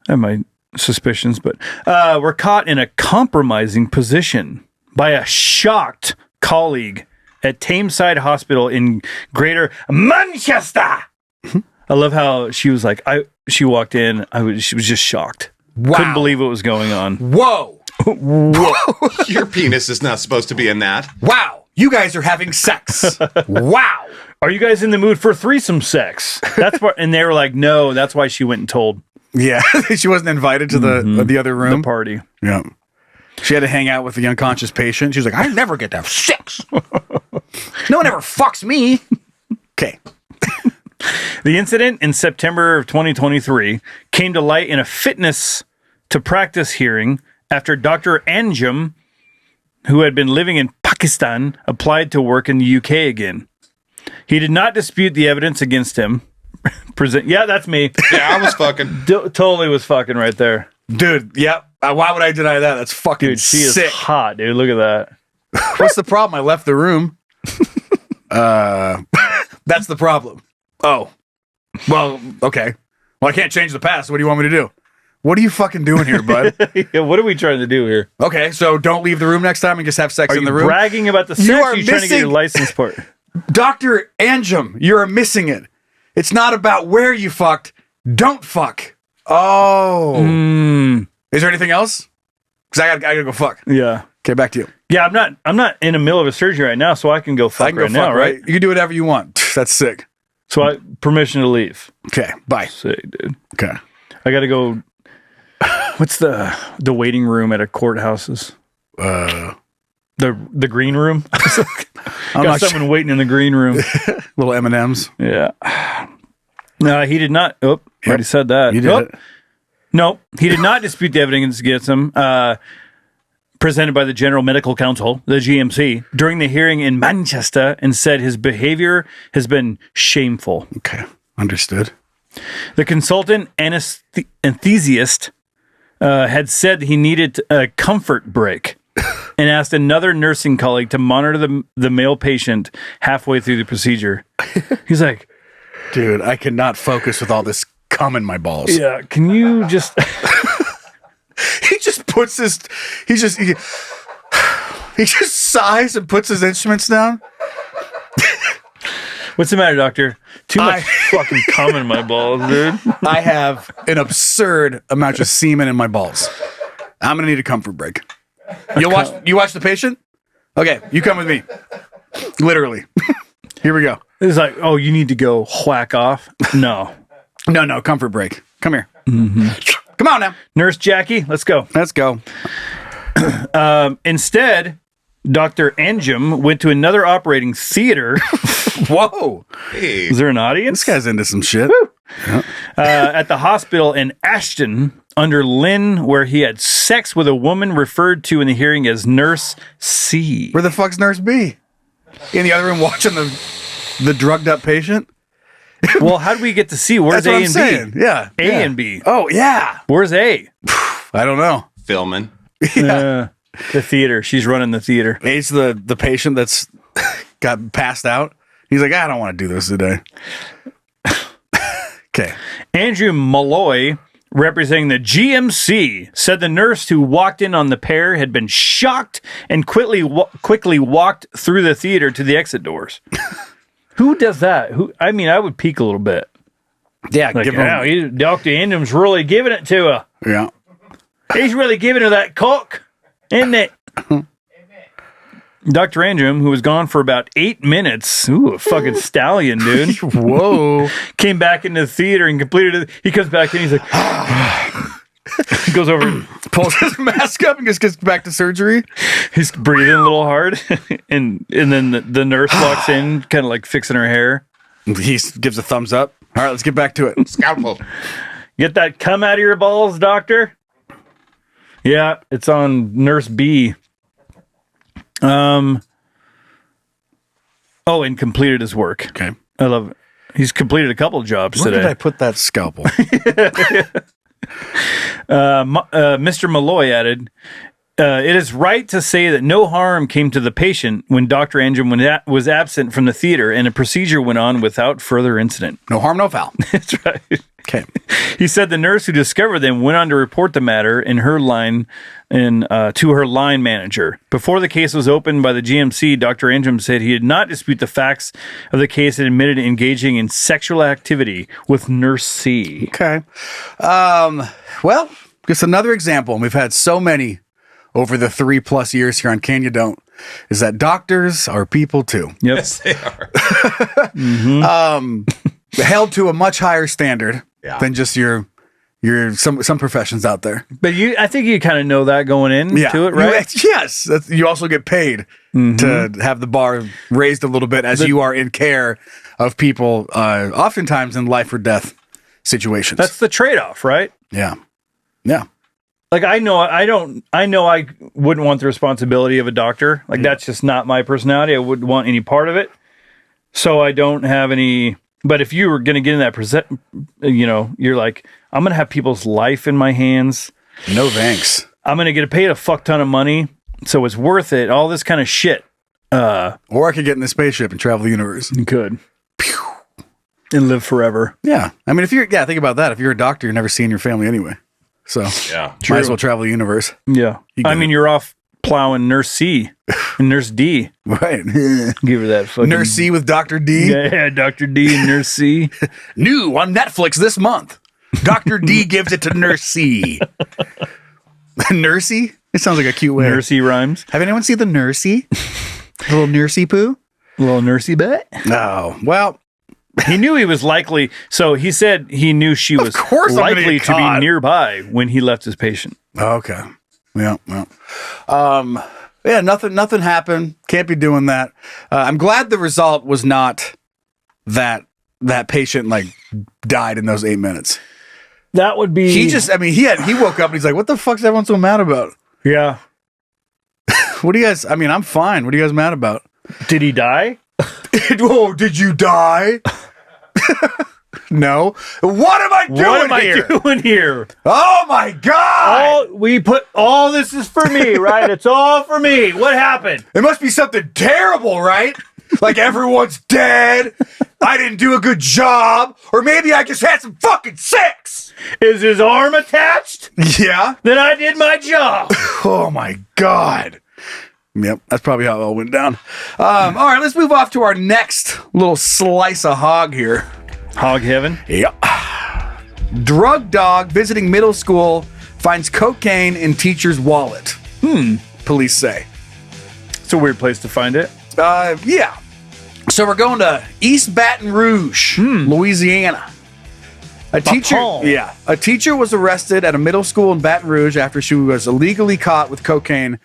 I have my suspicions, but we're caught in a compromising position by a shocked colleague at Tameside Hospital in Greater Manchester. I love how she was like, she walked in, she was just shocked. Wow. Couldn't believe what was going on. Whoa. Your penis is not supposed to be in that. Wow. You guys are having sex. Wow. Are you guys in the mood for threesome sex? That's what, and they were like, no, that's why she went and told. Yeah. She wasn't invited to the other room. The party. Yeah. She had to hang out with the unconscious patient. She was like, I never get to have sex. No one ever fucks me. Okay. The incident in September of 2023 came to light in a fitness to practice hearing after Dr. Anjum, who had been living in Pakistan, applied to work in the UK again. He did not dispute the evidence against him. Yeah, that's me. Yeah, I was fucking. Totally was fucking right there. Dude, yep. Why would I deny that? That's fucking Dude, she sick. is hot, dude. Look at that. What's the problem? I left the room. That's the problem. Oh. Well, okay. Well, I can't change the past. What do you want me to do? What are you fucking doing here, bud? Yeah, what are we trying to do here? Okay, so don't leave the room next time and just have sex Are in you the room. bragging about the sex? You or are are you trying to get your missing- license part? Dr. Anjum, you are missing it. It's not about where you fucked. Don't fuck. Oh. Is there anything else? Because I gotta go fuck. Yeah. Okay, back to you. Yeah, I'm not in the middle of a surgery right now, so I can go fuck I can go right now, fuck, right? You can do whatever you want. That's sick. So permission to leave. Okay, bye. Sick, dude. Okay. I gotta go. What's the waiting room at a courthouses? The green room. Got someone waiting in the green room. Little M&Ms. Yeah. No, he did not. Oh, already said that. You did it. No, he did not dispute the evidence against him. Presented by the General Medical Council, the GMC, during the hearing in Manchester, and said his behavior has been shameful. Okay, understood. The consultant anesthesiast had said he needed a comfort break and asked another nursing colleague to monitor the male patient halfway through the procedure. He's like, dude, I cannot focus with all this cum in my balls. Yeah, can you just... He just puts his... He just sighs and puts his instruments down. What's the matter, doctor? Too much fucking cum in my balls, dude. I have an absurd amount of semen in my balls. I'm gonna need a comfort break. You watch the patient? Okay, you come with me. Literally. Here we go. It's like, oh, you need to go whack off? No. No, comfort break. Come here. Come on now. Nurse Jackie, let's go. Let's go. Instead, Dr. Anjum went to another operating theater. Whoa. Hey. Is there an audience? This guy's into some shit. At the hospital in Ashton under Lynn, where he had sex with a woman referred to in the hearing as Nurse C. Where the fuck's Nurse B? In the other room watching the drugged up patient? Well, how do we get to C? Where's That's what A I'm and saying. B? Yeah. A and B. Oh, yeah. Where's A? I don't know. Filming. The theater. She's running the theater. A's the patient that's got passed out. He's like, I don't want to do this today. Okay. Andrew Malloy, representing the GMC, said the nurse who walked in on the pair had been shocked and quickly walked through the theater to the exit doors. Who does that? I would peek a little bit. Yeah, Like, give him. Dr. Andrew's really giving it to her. Yeah. He's really giving her that cock, isn't it? Dr. Andrew, who was gone for about 8 minutes, a fucking stallion, dude. Whoa. Came back into the theater and completed it. He comes back in, he's like, he goes over, Pulls his mask up and just gets back to surgery. he's breathing a little hard, and then the nurse walks in, kind of like fixing her hair. He gives a thumbs up. All right, let's get back to it. Scalpel. Get that cum out of your balls, doctor? Yeah, it's on Nurse B. And completed his work. Okay. I love it. He's completed a couple of jobs Where today. did I put that scalpel? Mr. Malloy added, it is right to say that no harm came to the patient when Dr. Andrew was absent from the theater and a procedure went on without further incident. No harm, no foul. That's right. Okay. He said the nurse who discovered them went on to report the matter to her line manager. Before the case was opened by the GMC, Dr. Andrew said he did not dispute the facts of the case and admitted engaging in sexual activity with Nurse C. Okay. Well, just another example, and we've had so many over the 3+ years here on Can You Don't, is that doctors are people too. Yep. Yes, they are. Held to a much higher standard Yeah. than just your some professions out there. But I think you kind of know that going in to it, right? Yes. You also get paid to have the bar raised a little bit as you are in care of people, oftentimes in life or death situations. That's the trade-off, right? Yeah. Yeah. Like I know I wouldn't want the responsibility of a doctor. Like that's just not my personality. I wouldn't want any part of it. So I don't have any. But if you were going to get in that you're like, I'm going to have people's life in my hands. No thanks. I'm going to get paid a fuck ton of money, so it's worth it. All this kind of shit. Or I could get in the spaceship and travel the universe. You could. And live forever. Yeah. I mean, think about that. If you're a doctor, you're never seeing your family anyway. So Yeah. might as well travel the universe. Yeah. get I mean, it. you're off plowing Nurse C and Nurse D. Right. Give her that fucking Nurse C with Dr. D. Yeah, Dr. D and Nurse C. New on Netflix this month. Dr. D gives it to Nurse C. Nursey? It sounds like a cute way. Nursey rhymes. Have anyone seen the Nursey? The little Nursey poo? Little Nursey butt. Oh, well. He knew he was likely. So he said he knew she was course I'm gonna likely get to be caught. nearby when he left his patient. Okay. Yeah. Well. Yeah. Nothing happened. Can't be doing that. I'm glad the result was not that patient like died in those 8 minutes. That would be. He woke up and he's like, "What the fuck's everyone so mad about?" Yeah. What do you guys? I mean, I'm fine. What are you guys mad about? Did he die? Oh, did you die? No. What am I doing here? Oh my god! All this is for me, right? It's all for me. What happened? It must be something terrible, right? Like everyone's dead. I didn't do a good job, or maybe I just had some fucking sex. Is his arm attached? Yeah. Then I did my job. Oh my god. Yep, that's probably how it all went down. All right, let's move off to our next little slice of hog here. Hog heaven? Yep. Drug dog visiting middle school finds cocaine in teacher's wallet. Police say. It's a weird place to find it. Yeah. So we're going to East Baton Rouge, Louisiana. A teacher was arrested at a middle school in Baton Rouge after she was illegally caught with cocaine.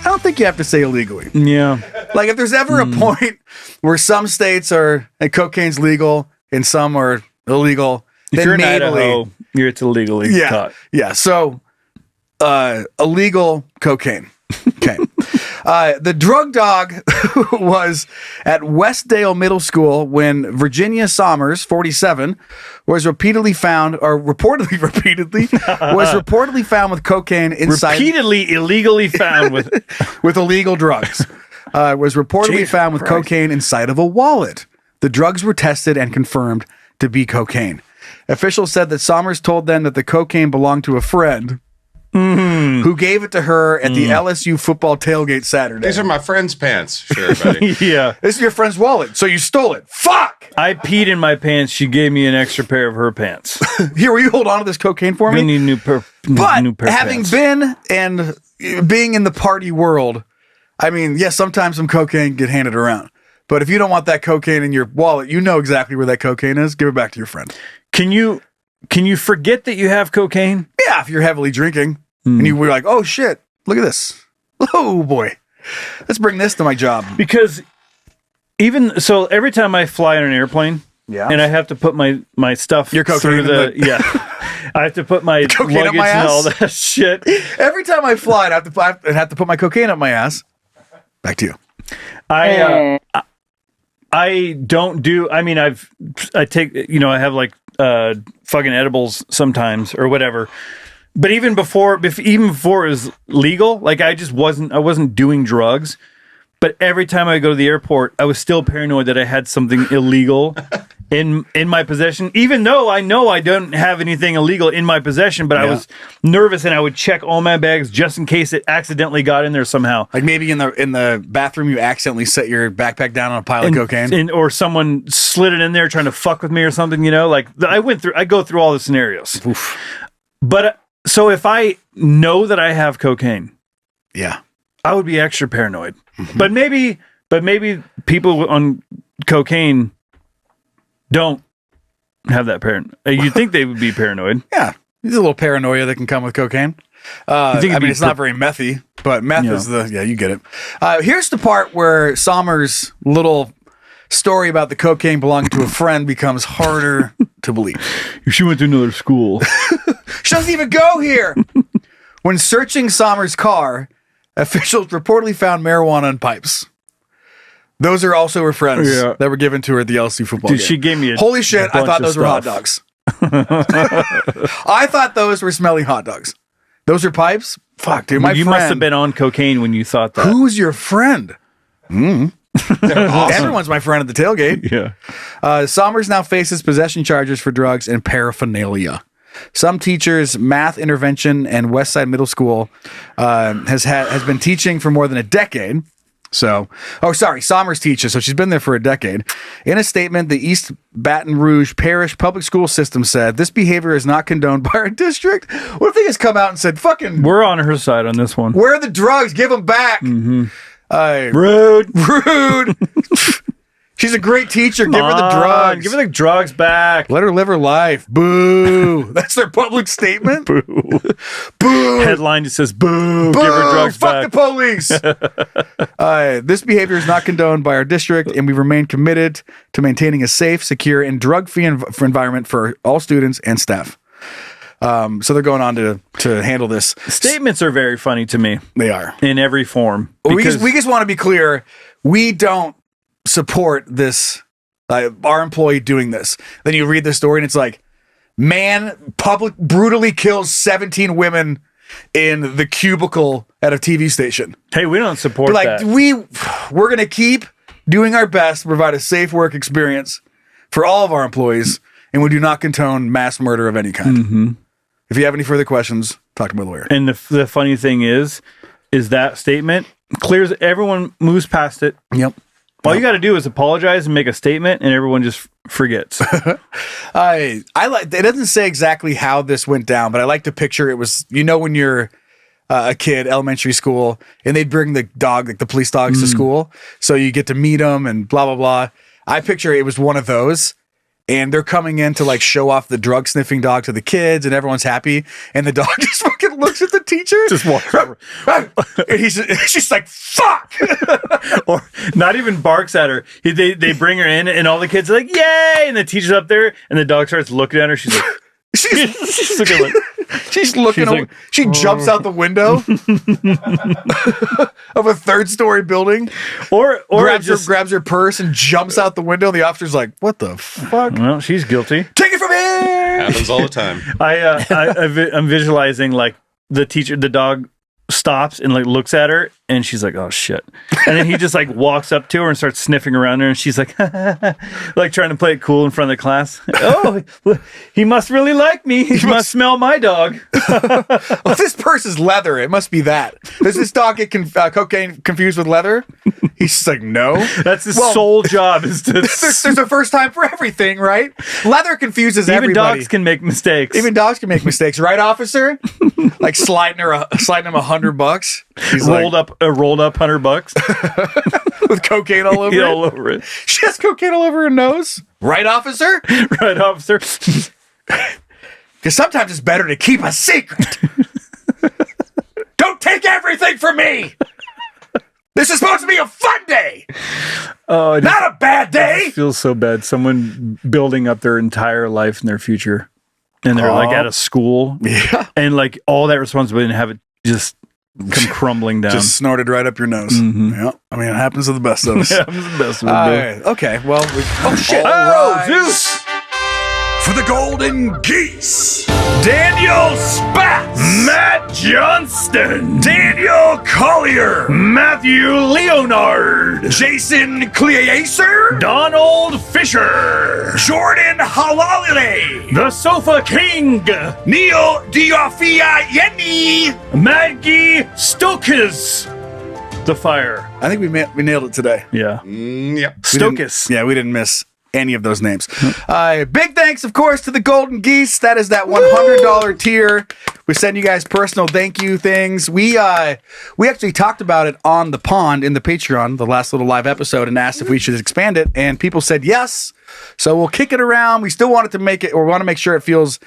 I don't think you have to say illegally. Yeah. Like if there's ever a point where some states are and cocaine's legal and some are illegal, If then you're in maybe Idaho, it's illegally caught. Yeah. So illegal cocaine. Okay. The drug dog was at Westdale Middle School when Virginia Sommers, 47, was reportedly found with cocaine inside. Repeatedly illegally found with with illegal drugs. Was reportedly Jesus found with Christ. cocaine inside of a wallet. The drugs were tested and confirmed to be cocaine. Officials said that Sommers told them that the cocaine belonged to a friend who gave it to her at the LSU football tailgate Saturday. These are my friend's pants. Sure, buddy. Yeah. This is your friend's wallet, so you stole it. Fuck! I peed in my pants. She gave me an extra pair of her pants. Here, will you hold on to this cocaine for We me? need new pair But of having pants. been and being in the party world, I mean, yes, sometimes some cocaine get handed around. But if you don't want that cocaine in your wallet, you know exactly where that cocaine is. Give it back to your friend. Can you forget that you have cocaine? Yeah, if you're heavily drinking and you were like, oh shit, look at this. Oh boy. Let's bring this to my job. Because even so, every time I fly on an airplane, and I have to put my stuff Your cocaine through in I have to put my cocaine up luggage my and all ass? that shit. Every time I fly, I have to put my cocaine up my ass. Back to you. I don't do. I mean, I take. I have like fucking edibles sometimes or whatever. But even before it was legal, like I wasn't doing drugs. But every time I go to the airport, I was still paranoid that I had something illegal in my possession, even though I know I don't have anything illegal in my possession. But I was nervous, and I would check all my bags just in case it accidentally got in there somehow. Like maybe in the bathroom, you accidentally set your backpack down on a pile of cocaine, or someone slid it in there trying to fuck with me or something. Like I go through all the scenarios. Oof. But so if I know that I have cocaine, yeah, I would be extra paranoid. But maybe people on cocaine don't have that paranoia. You'd think they would be paranoid. Yeah, there's a little paranoia that can come with cocaine. It's not very methy, but meth is you get it. Here's the part where Sommer's little story about the cocaine belonging to a friend becomes harder to believe. She went to another school. She doesn't even go here. When searching Sommer's car, officials reportedly found marijuana in pipes. Those are also her friends that were given to her at the LSU football game. She gave me holy shit, I thought those were hot stuff. dogs. I thought those were smelly hot dogs. Those are pipes? Fuck, dude. You must have been on cocaine when you thought that. Who's your friend? Awesome. Everyone's my friend at the tailgate. Yeah. Sommers now faces possession charges for drugs and paraphernalia. Some teachers, math intervention and Westside Middle School has been teaching for more than a decade. So, Somers teaches, so she's been there for a decade. In a statement, the East Baton Rouge Parish Public School System said, this behavior is not condoned by our district. What if they just come out and said, fucking... We're on her side on this one. Where are the drugs? Give them back. Rude. She's a great teacher. Give her the drugs. Give her the drugs back. Let her live her life. Boo. That's their public statement. Boo. Boo. Headline just says, boo. Boo. Give her drugs back. Fuck the police. This behavior is not condoned by our district, and we remain committed to maintaining a safe, secure, and drug-free environment for all students and staff. So they're going on to handle this. Statements are very funny to me. They are. In every form. We just want to be clear. We don't support this, our employee doing this. Then you read the story and it's like, man, brutally kills 17 women in the cubicle at a TV station. Hey, we don't support that. We're going to keep doing our best to provide a safe work experience for all of our employees, and we do not condone mass murder of any kind. Mm-hmm. If you have any further questions, talk to my lawyer. And the funny thing is that statement clears, everyone moves past it. Yep. All you got to do is apologize and make a statement, and everyone just forgets. I like. It doesn't say exactly how this went down, but I like to picture it was. When you're a kid, elementary school, and they'd bring the dog, like the police dogs, to school, so you get to meet them and blah blah blah. I picture it was one of those. And they're coming in to like show off the drug sniffing dog to the kids, and everyone's happy. And the dog just fucking looks at the teacher, just walks over, and she's like, "Fuck!" Or not even barks at her. They bring her in, and all the kids are like, "Yay!" And the teacher's up there, and the dog starts looking at her. She's like, she's looking like. She jumps out the window of a third-story building, or grabs her purse and jumps out the window. The officer's like, "What the fuck?" Well, she's guilty. Take it from here. Happens all the time. I'm visualizing like the dog stops and like looks at her, and she's like, "Oh shit!" And then he just like walks up to her and starts sniffing around her, and she's like, like trying to play it cool in front of the class. Oh, he must really like me. He must smell my dog. Well, this purse is leather. It must be that. Does this dog get cocaine confused with leather? He's just like, no. That's his sole job. Is to there's a first time for everything, right? Leather confuses everybody. Even dogs can make mistakes. Right, officer? Like sliding him $100. He's rolled up $100 with cocaine all over all over it. She has cocaine all over her nose. Right, officer? Right, officer. Because sometimes it's better to keep a secret. Don't take everything from me. This is supposed to be a fun day. Not a bad day. It feels so bad. Someone building up their entire life and their future, and they're like at a school, and like all that responsibility, and have it just come crumbling down, just snorted right up your nose. Mm-hmm. Yeah, I mean, it happens to the best of us. It happens to the best of us. Okay, well, oh shit! Zeus! For the Golden Geese, Daniel Spatz, Matt Johnston, Daniel Collier, Matthew Leonard, Jason Cleaser, Donald Fisher, Jordan Halalide, the Sofa King, Neil Diafiayeni, Maggie Stokes, the Fire. I think we nailed it today. Yeah. Yep. Stokes. We didn't miss any of those names. Big thanks, of course, to the Golden Geese. That is that $100 tier. We send you guys personal thank you things. We actually talked about it on the pond in the Patreon, the last little live episode, and asked if we should expand it, and people said yes. So we'll kick it around. We still wanted to make it, or want to make sure it feels,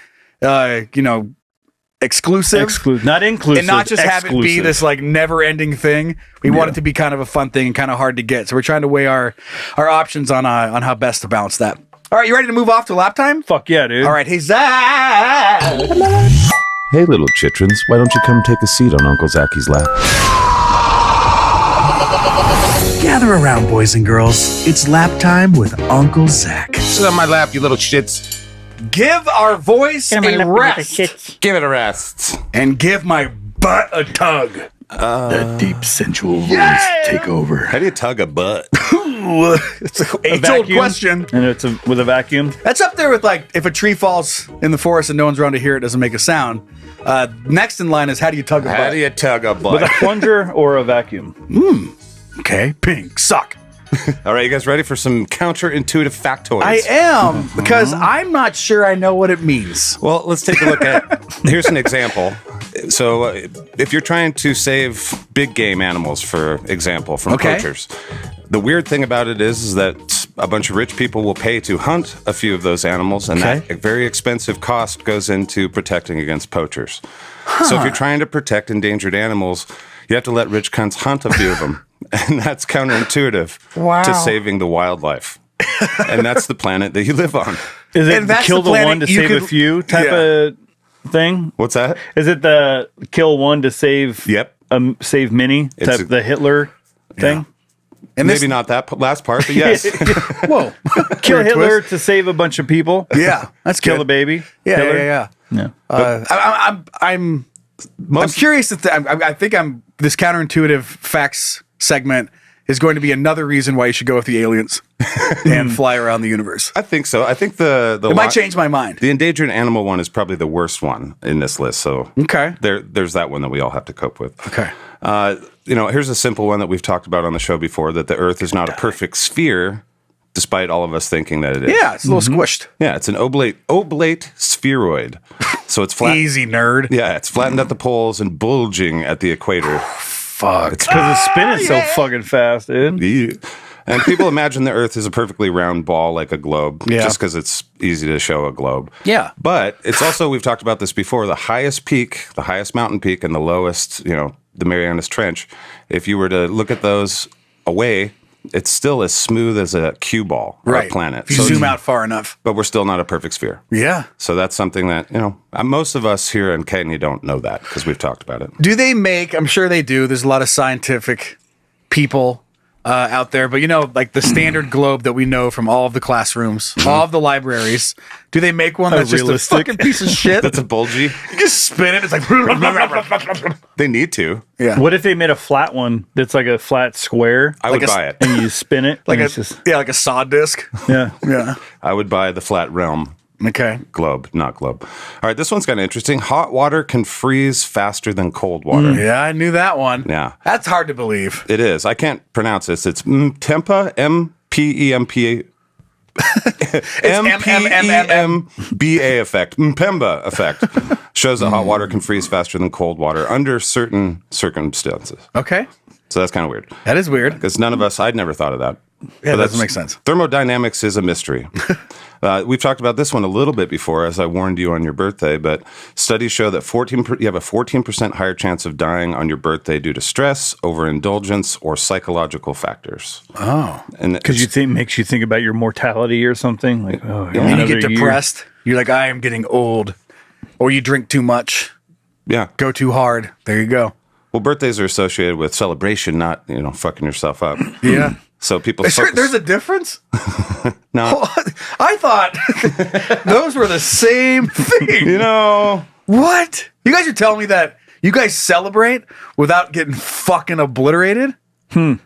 exclusive, not inclusive, and not just have it be this like never-ending thing. We want it to be kind of a fun thing and kind of hard to get. So we're trying to weigh our options on how best to balance that. All right, you ready to move off to lap time? Fuck yeah, dude. All right, hey Zach. Hey, little chitrins, why don't you come take a seat on Uncle Zacky's lap? gather around, boys and girls. It's lap time with Uncle Zach. Sit on my lap, you little shits. Give our voice a rest. Give it a rest. And give my butt a tug. That deep, sensual voice take over. How do you tug a butt? It's an age-old question. And it's with a vacuum. That's up there with like if a tree falls in the forest and no one's around to hear it, doesn't make a sound. Next in line is how do you tug a butt? How do you tug a butt? With a plunger or a vacuum? Okay, pink, suck. All right, you guys ready for some counterintuitive factoids? I am, because I'm not sure I know what it means. Well, let's take a look at, here's an example. So if you're trying to save big game animals, for example, from poachers, the weird thing about it is that a bunch of rich people will pay to hunt a few of those animals, and that very expensive cost goes into protecting against poachers. So if you're trying to protect endangered animals, you have to let rich cunts hunt a few of them. And that's counterintuitive to saving the wildlife. And that's the planet that you live on. Is it kill the one to save a few type of thing? What's that? Is it the kill one to save save many type the Hitler thing? And maybe not that last part, but yes. Whoa. Kill Hitler to save a bunch of people. Yeah. That's kill good. the baby. Yeah. I'm curious. I think this counterintuitive facts segment is going to be another reason why you should go with the aliens and fly around the universe. I think so. I think it might change my mind. The endangered animal one is probably the worst one in this list. So there's that one that we all have to cope with. Okay. Here's a simple one that we've talked about on the show before, that the Earth is not a perfect sphere, despite all of us thinking that it is. Yeah, it's a little squished. Yeah, it's an oblate spheroid. So it's flat. Easy, nerd. Yeah, it's flattened at the poles and bulging at the equator. Fuck. It's because it's spinning so fucking fast, dude. Yeah. And people imagine the Earth is a perfectly round ball like a globe, just because it's easy to show a globe. Yeah. But it's also, we've talked about this before, the highest mountain peak, and the lowest, the Marianas Trench. If you were to look at those away, it's still as smooth as a cue ball or a planet. If you zoom out far enough. But we're still not a perfect sphere. Yeah. So that's something that, most of us here in Kenya don't know that because we've talked about it. Do they I'm sure they do. There's a lot of scientific people out there, but like the standard globe that we know from all of the classrooms, all of the libraries, do they make one that's just a fucking piece of shit? That's a bulgy. You just spin it. It's like they need to. Yeah. What if they made a flat one that's like a flat square? I would buy it. And you spin it like like a saw disc. Yeah. Yeah. I would buy the flat realm. Okay. Globe, not globe. All right, this one's kind of interesting. Hot water can freeze faster than cold water. Yeah, I knew that one. Yeah. That's hard to believe. It is. I can't pronounce this. It's Mtempa, M-P-E-M-P-A. M-P-E-M-B-A effect. Mpemba effect. Shows that hot water can freeze faster than cold water under certain circumstances. Okay. So that's kind of weird. That is weird. Because none of us, I'd never thought of that. Yeah, that doesn't make sense. Thermodynamics is a mystery. We've talked about this one a little bit before, as I warned you on your birthday, but studies show that you have a 14% higher chance of dying on your birthday due to stress, overindulgence, or psychological factors. Oh. Because makes you think about your mortality or something. Like, you get depressed. You're like, I am getting old. Or you drink too much. Yeah. Go too hard. There you go. Well, birthdays are associated with celebration, not, fucking yourself up. Yeah. So people there's a difference? No. I thought those were the same thing. What? You guys are telling me that you guys celebrate without getting fucking obliterated? Huh.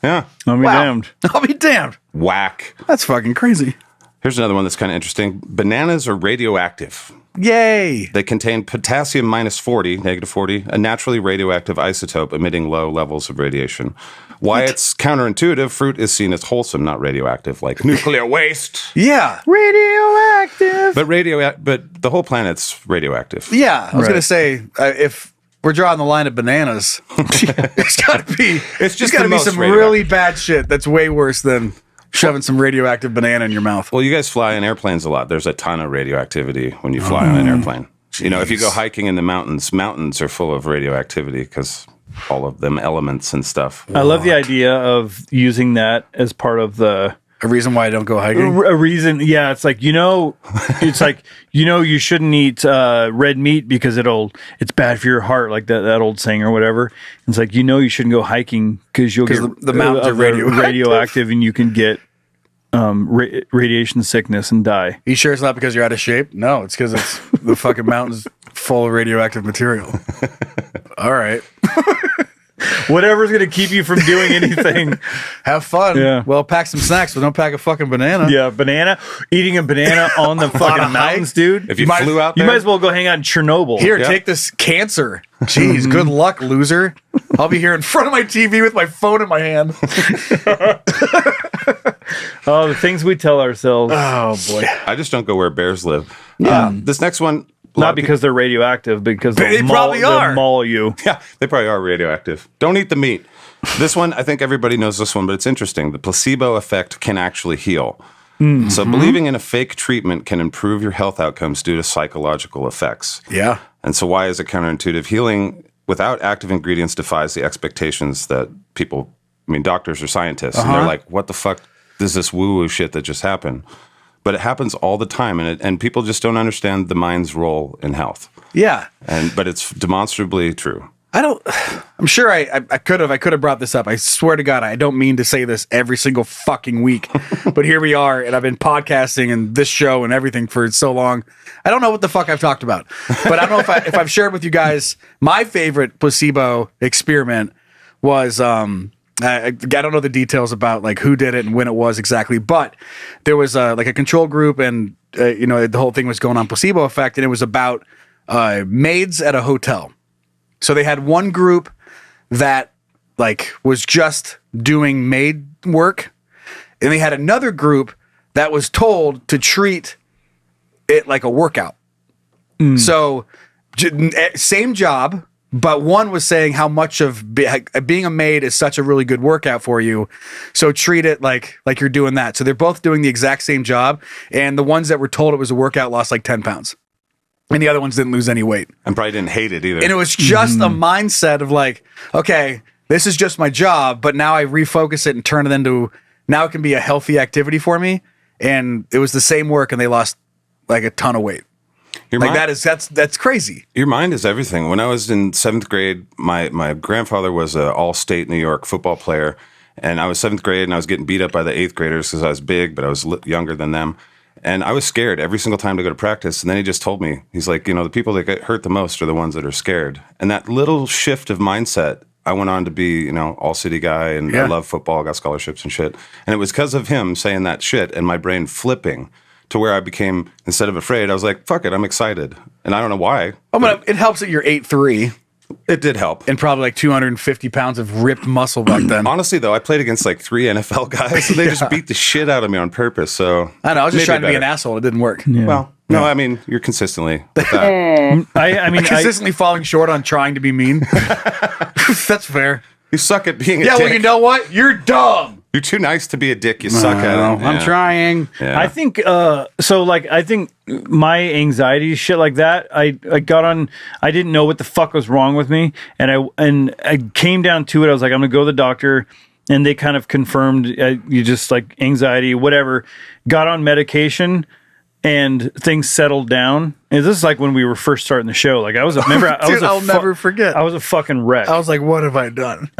Yeah. I'll be damned. I'll be damned. Whack. That's fucking crazy. Here's another one that's kind of interesting. Bananas are radioactive. Yay. They contain potassium -40, -40, a naturally radioactive isotope emitting low levels of radiation. Why it's counterintuitive, fruit is seen as wholesome, not radioactive, like nuclear waste. Yeah. Radioactive. But the whole planet's radioactive. Yeah. I was going to say, if we're drawing the line at bananas, it's got to be some really bad shit that's way worse than shoving some radioactive banana in your mouth. Well, you guys fly in airplanes a lot. There's a ton of radioactivity when you fly on an airplane. Jeez. If you go hiking in the mountains are full of radioactivity because all of them elements and stuff. I love the idea of using that as part of a reason why I don't go hiking. A reason, yeah. It's like you shouldn't eat red meat because it's bad for your heart, like that old saying or whatever. It's like you shouldn't go hiking because you'll get the mountains are radioactive and you can get radiation sickness and die. You sure it's not because you're out of shape? No, it's because it's the fucking mountains full of radioactive material. All right. Whatever's going to keep you from doing anything. Have fun. Yeah. Well, pack some snacks, but don't pack a fucking banana. Yeah, banana. Eating a banana on the fucking mountains, dude. If you flew out You there, might as well go hang out in Chernobyl. Here, take this cancer. Jeez, good luck, loser. I'll be here in front of my TV with my phone in my hand. Oh, the things we tell ourselves. Oh, boy. I just don't go where bears live. Yeah. This next one, Not because they're radioactive, because They probably are. they'll maul you. yeah, they probably are radioactive. Don't eat the meat. This one, I think everybody knows this one, but it's interesting. The placebo effect can actually heal. Mm-hmm. So believing in a fake treatment can improve your health outcomes due to psychological effects. Yeah. And so why is it counterintuitive? Healing without active ingredients defies the expectations that people, doctors or scientists, and they're like, what the fuck is this woo-woo shit that just happened? But it happens all the time, and people just don't understand the mind's role in health. Yeah. But it's demonstrably true. I'm sure I could have brought this up. I swear to God, I don't mean to say this every single fucking week, but here we are, and I've been podcasting and this show and everything for so long. I don't know what the fuck I've talked about, but I don't know if I've shared with you guys my favorite placebo experiment was, I don't know the details about like who did it and when it was exactly, but there was like a control group, and the whole thing was going on placebo effect, and it was about maids at a hotel. So they had one group that like was just doing maid work, and they had another group that was told to treat it like a workout. So same job, but one was saying how much of being a maid is such a really good workout for you. So treat it like you're doing that. So they're both doing the exact same job, and the ones that were told it was a workout lost like 10 pounds. And the other ones didn't lose any weight. And probably didn't hate it either. And it was just a mindset of like, okay, this is just my job, but now I refocus it and turn it into, now it can be a healthy activity for me. And it was the same work, and they lost like a ton of weight. That's crazy. Your mind is everything. When I was in 7th grade, my grandfather was an all-state New York football player. And I was 7th grade, and I was getting beat up by the 8th graders because I was big, but I was younger than them. And I was scared every single time to go to practice. And then he just told me, he's like, the people that get hurt the most are the ones that are scared. And that little shift of mindset, I went on to be, all city guy, and I love football, got scholarships and shit. And it was because of him saying that shit and my brain flipping to where I became, instead of afraid, I was like, fuck it, I'm excited. And I don't know why. It helps that you're 8'3". It did help. And probably like 250 pounds of ripped muscle back then. Honestly, though, I played against like 3 NFL guys, and they just beat the shit out of me on purpose. So I know, I was just trying to be an asshole. It didn't work. Yeah. Well, no, I mean, you're consistently with that. I consistently falling short on trying to be mean. That's fair. You suck at being a dick. Yeah, well, you know what? You're dumb. You're too nice to be a dick. You suck at it. I'm trying. Yeah. I think I think my anxiety shit like that, I got on, I didn't know what the fuck was wrong with me, and I came down to it. I was like, I'm gonna go to the doctor, and they kind of confirmed you just like anxiety, whatever. Got on medication, and things settled down. And this is like when we were first starting the show. Like I'll never forget. I was a fucking wreck. I was like, what have I done?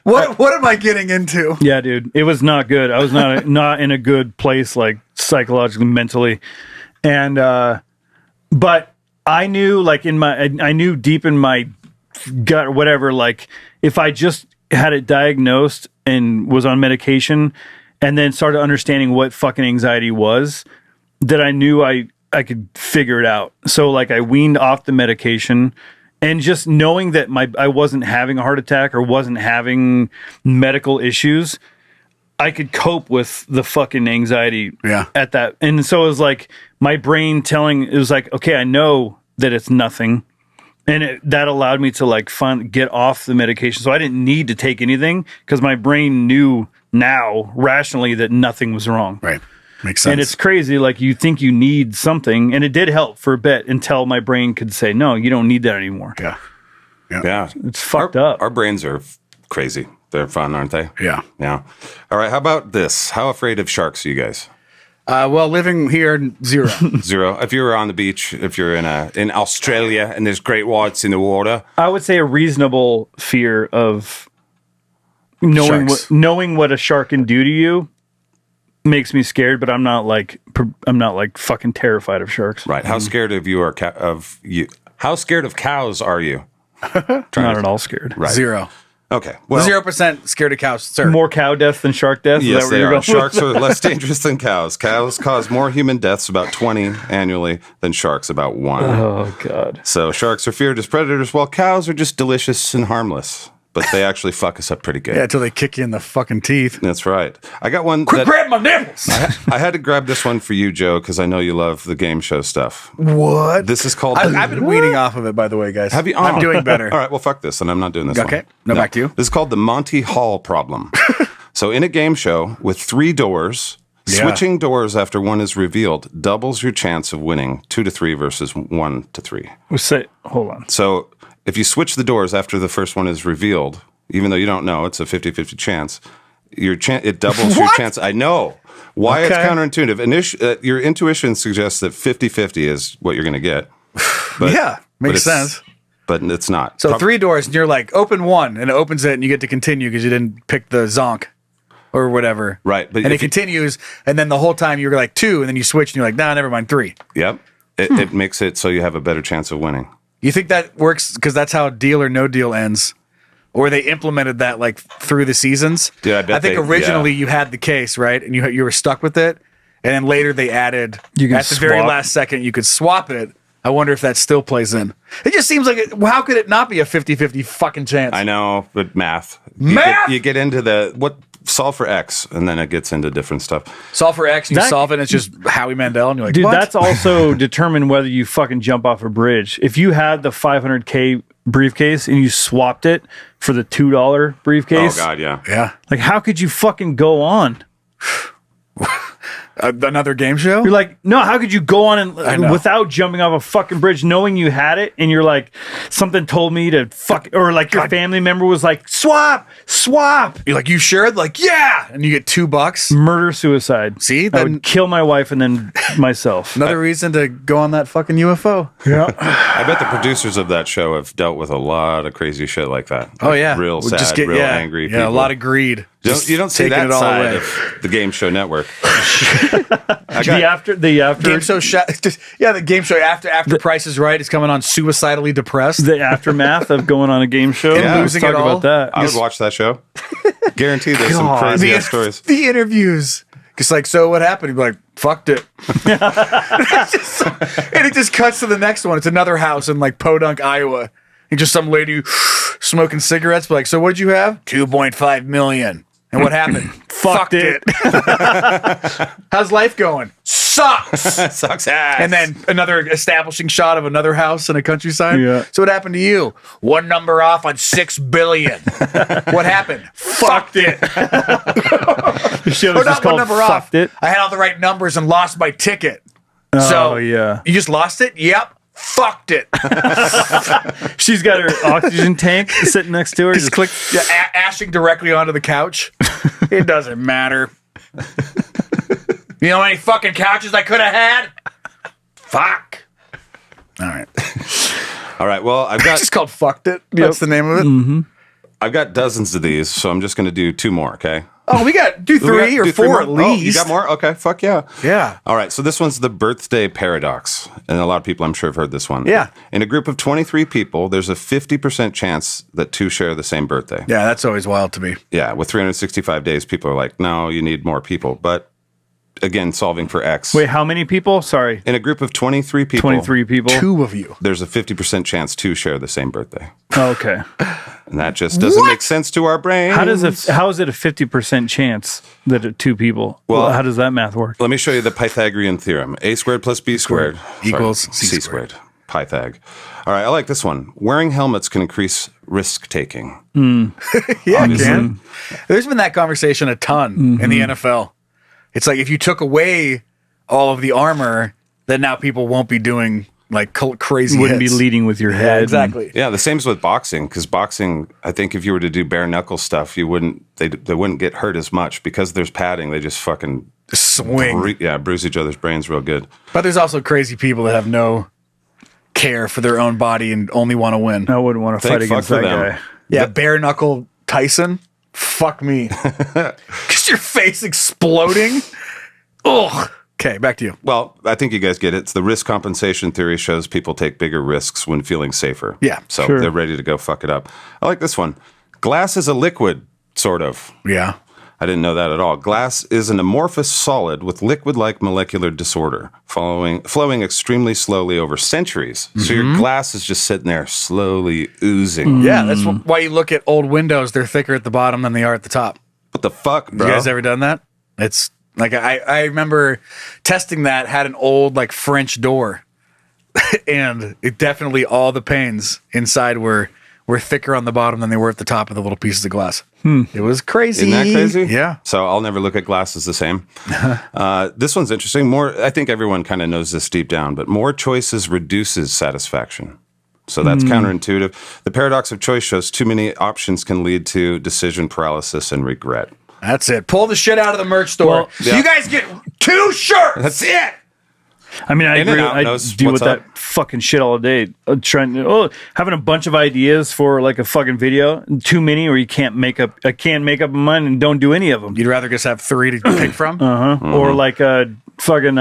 What am I getting into? Yeah, dude, it was not good. I was not in a good place, like psychologically, mentally, and but I knew, like I knew deep in my gut or whatever, like if I just had it diagnosed and was on medication, and then started understanding what fucking anxiety was, that I knew I could figure it out. So like I weaned off the medication, and just knowing that I wasn't having a heart attack or wasn't having medical issues, I could cope with the fucking anxiety at that. And so it was like my brain it was like, okay, I know that it's nothing. And that allowed me to like get off the medication. So I didn't need to take anything because my brain knew now rationally that nothing was wrong. Right. Makes sense. And it's crazy. Like you think you need something, and it did help for a bit until my brain could say, no, you don't need that anymore. Yeah. It's fucked up. Our brains are crazy. They're fun, aren't they? Yeah. Yeah. All right. How about this? How afraid of sharks are you guys? Well, living here, 0. 0. If you were on the beach, if you're in Australia and there's great whites in the water, I would say a reasonable fear of knowing what a shark can do to you makes me scared, but I'm not like fucking terrified of sharks. Right. How scared of you? How scared of cows are you? Not at all scared. Right. 0. Okay. Well, 0% scared of cows, sir. More cow deaths than shark deaths? Is yes, that where they you're are. going? Sharks are less dangerous than cows. Cows cause more human deaths, about 20 annually, than sharks, about 1. Oh, God. So sharks are feared as predators, while cows are just delicious and harmless. But they actually fuck us up pretty good. Yeah, until they kick you in the fucking teeth. That's right. I got one. Quit grabbing my nipples! I had to grab this one for you, Joe, because I know you love the game show stuff. What? This is called... I've been weaning off of it, by the way, guys. Have you? I'm doing better. All right, well, fuck this, and I'm not doing this Okay. one. No, back to you. This is called the Monty Hall problem. So in a game show with 3 doors, switching doors after one is revealed doubles your chance of winning 2 to 3 versus 1 to 3. Hold on. So if you switch the doors after the first one is revealed, even though you don't know, it's a 50-50 chance, it doubles your chance. I know. Why it's counterintuitive. Your intuition suggests that 50-50 is what you're going to get. But, yeah, makes sense. But it's not. So 3 doors, and you're like, open one, and it opens it, and you get to continue because you didn't pick the zonk or whatever. Right. But and it continues, and then the whole time you're like 2, and then you switch, and you're like, nah, never mind, 3. Yep. It makes it so you have a better chance of winning. You think that works because that's how Deal or No Deal ends? Or they implemented that like through the seasons? Dude, I think originally you had the case, right? And you were stuck with it. And then later they added, at the very last second, you could swap it. I wonder if that still plays in. It just seems like, how could it not be a 50-50 fucking chance? I know, but math. You get into solve for X, and then it gets into different stuff. Solve for X, and you solve it, and it's just Howie Mandel, and you're like, dude, what? that's also determined whether you fucking jump off a bridge. If you had the $500K briefcase and you swapped it for the $2 briefcase. Oh, God, yeah. Yeah. Like, how could you fucking go on? Another game show? You're like, no, how could you go on and without jumping off a fucking bridge, knowing you had it, and you're like, something told me to fuck, or like your family member was like, swap. You're like, you sure? Like, yeah. And you get $2. Murder, suicide. See? I would kill my wife and then myself. Another reason to go on that fucking UFO. Yeah. I bet the producers of that show have dealt with a lot of crazy shit like that. Oh, yeah. Real sad, real angry people. Yeah, a lot of greed. You don't see that side of the game show network. The after game show the game show after Price is Right is coming on suicidally depressed. The aftermath of going on a game show. And losing Let's it talk all. about that. I would watch that show. Guaranteed there's some crazy ass stories. The interviews. Just like, so what happened? You'd be like, fucked it. And it just cuts to the next one. It's another house in like Podunk, Iowa. And just some lady smoking cigarettes. But like, so what'd you have? 2.5 million. And what happened? Fucked it. How's life going? Sucks. Sucks ass. And then another establishing shot of another house in a countryside. Yeah. So what happened to you? 1 number off on 6 billion. What happened? Fucked it. The show Or is not just called 1 number Fucked off. It. I had all the right numbers and lost my ticket. Oh, So yeah. you just lost it? Yep. Fucked it. She's got her oxygen tank sitting next to her. Just click ashing directly onto the couch. It doesn't matter. You know how many fucking couches I could have had? Fuck. All right. All right. Well, I've got. It's just called Fucked It. That's the name of it. Mm-hmm. I've got dozens of these, so I'm just going to do 2 more. Okay. Oh, we got do 3 or 4 at least. Oh, you got more? Okay. Fuck yeah. Yeah. All right. So this one's the birthday paradox. And a lot of people, I'm sure, have heard this one. Yeah. In a group of 23 people, there's a 50% chance that 2 share the same birthday. Yeah, that's always wild to me. Yeah. With 365 days, people are like, no, you need more people. But again, solving for X. Wait, how many people? Sorry. In a group of 23 people. 23 people. 2 of you. There's a 50% chance 2 share the same birthday. Okay. And that just doesn't make sense to our brains. How is it a 50% chance that 2 people? Well, how does that math work? Let me show you the Pythagorean theorem. A squared plus B squared equals C squared. Pythag. All right, I like this one. Wearing helmets can increase risk taking. Yeah, it can. There's been that conversation a ton in the NFL. It's like if you took away all of the armor, then now people won't be doing like crazy Wouldn't hits. be leading with your head. Exactly. Yeah, the same as with boxing, because boxing, I think if you were to do bare knuckle stuff, they wouldn't get hurt as much because there's padding. They just fucking swing. Bruise each other's brains real good. But there's also crazy people that have no care for their own body and only want to win. I wouldn't want to fight against that guy. Yeah, bare knuckle Tyson. Fuck me. Because your face exploding. Ugh. Okay, back to you. Well, I think you guys get it. It's the risk compensation theory shows people take bigger risks when feeling safer. Yeah, So sure. they're ready to go fuck it up. I like this one. Glass is a liquid, sort of. Yeah. I didn't know that at all. Glass is an amorphous solid with liquid-like molecular disorder, flowing extremely slowly over centuries. So your glass is just sitting there slowly oozing. Yeah, that's why you look at old windows. They're thicker at the bottom than they are at the top. What the fuck, bro? You guys ever done that? It's like I remember testing that, had an old like French door. And it definitely all the panes inside were thicker on the bottom than they were at the top of the little pieces of glass. It was crazy. Isn't that crazy? Yeah. So I'll never look at glasses the same. This one's interesting. I think everyone kind of knows this deep down, but more choices reduces satisfaction. So that's counterintuitive. The paradox of choice shows too many options can lead to decision paralysis and regret. That's it. Pull the shit out of the merch store. Well, yeah. You guys get 2 shirts. That's it. I mean, I agree. I knows deal with what's that fucking shit all day. Having a bunch of ideas for like a fucking video, too many, or you can't make up. I can't make up mine and don't do any of them. You'd rather just have 3 to pick from, or like a fucking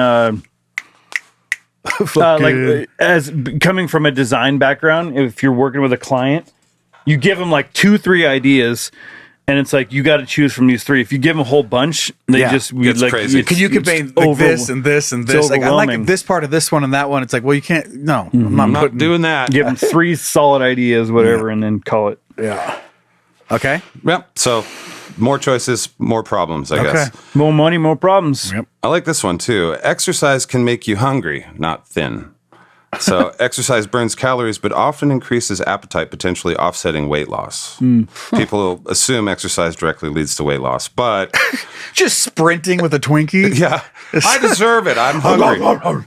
like as coming from a design background. If you're working with a client, you give them like 2-3 ideas. And it's like, you got to choose from these 3. If you give them a whole bunch, they just it's like crazy. Can you convey like this and this and this? Like, I like this part of this one and that one. It's like, well, you can't. No, I'm not doing that. Give them 3 solid ideas, whatever, and then call it. Yeah. Okay. Yep. So more choices, more problems, I guess. More money, more problems. Yep. I like this one too. Exercise can make you hungry, not thin. So exercise burns calories, but often increases appetite, potentially offsetting weight loss. People assume exercise directly leads to weight loss, but just sprinting with a Twinkie. Yeah, I deserve it. I'm hungry.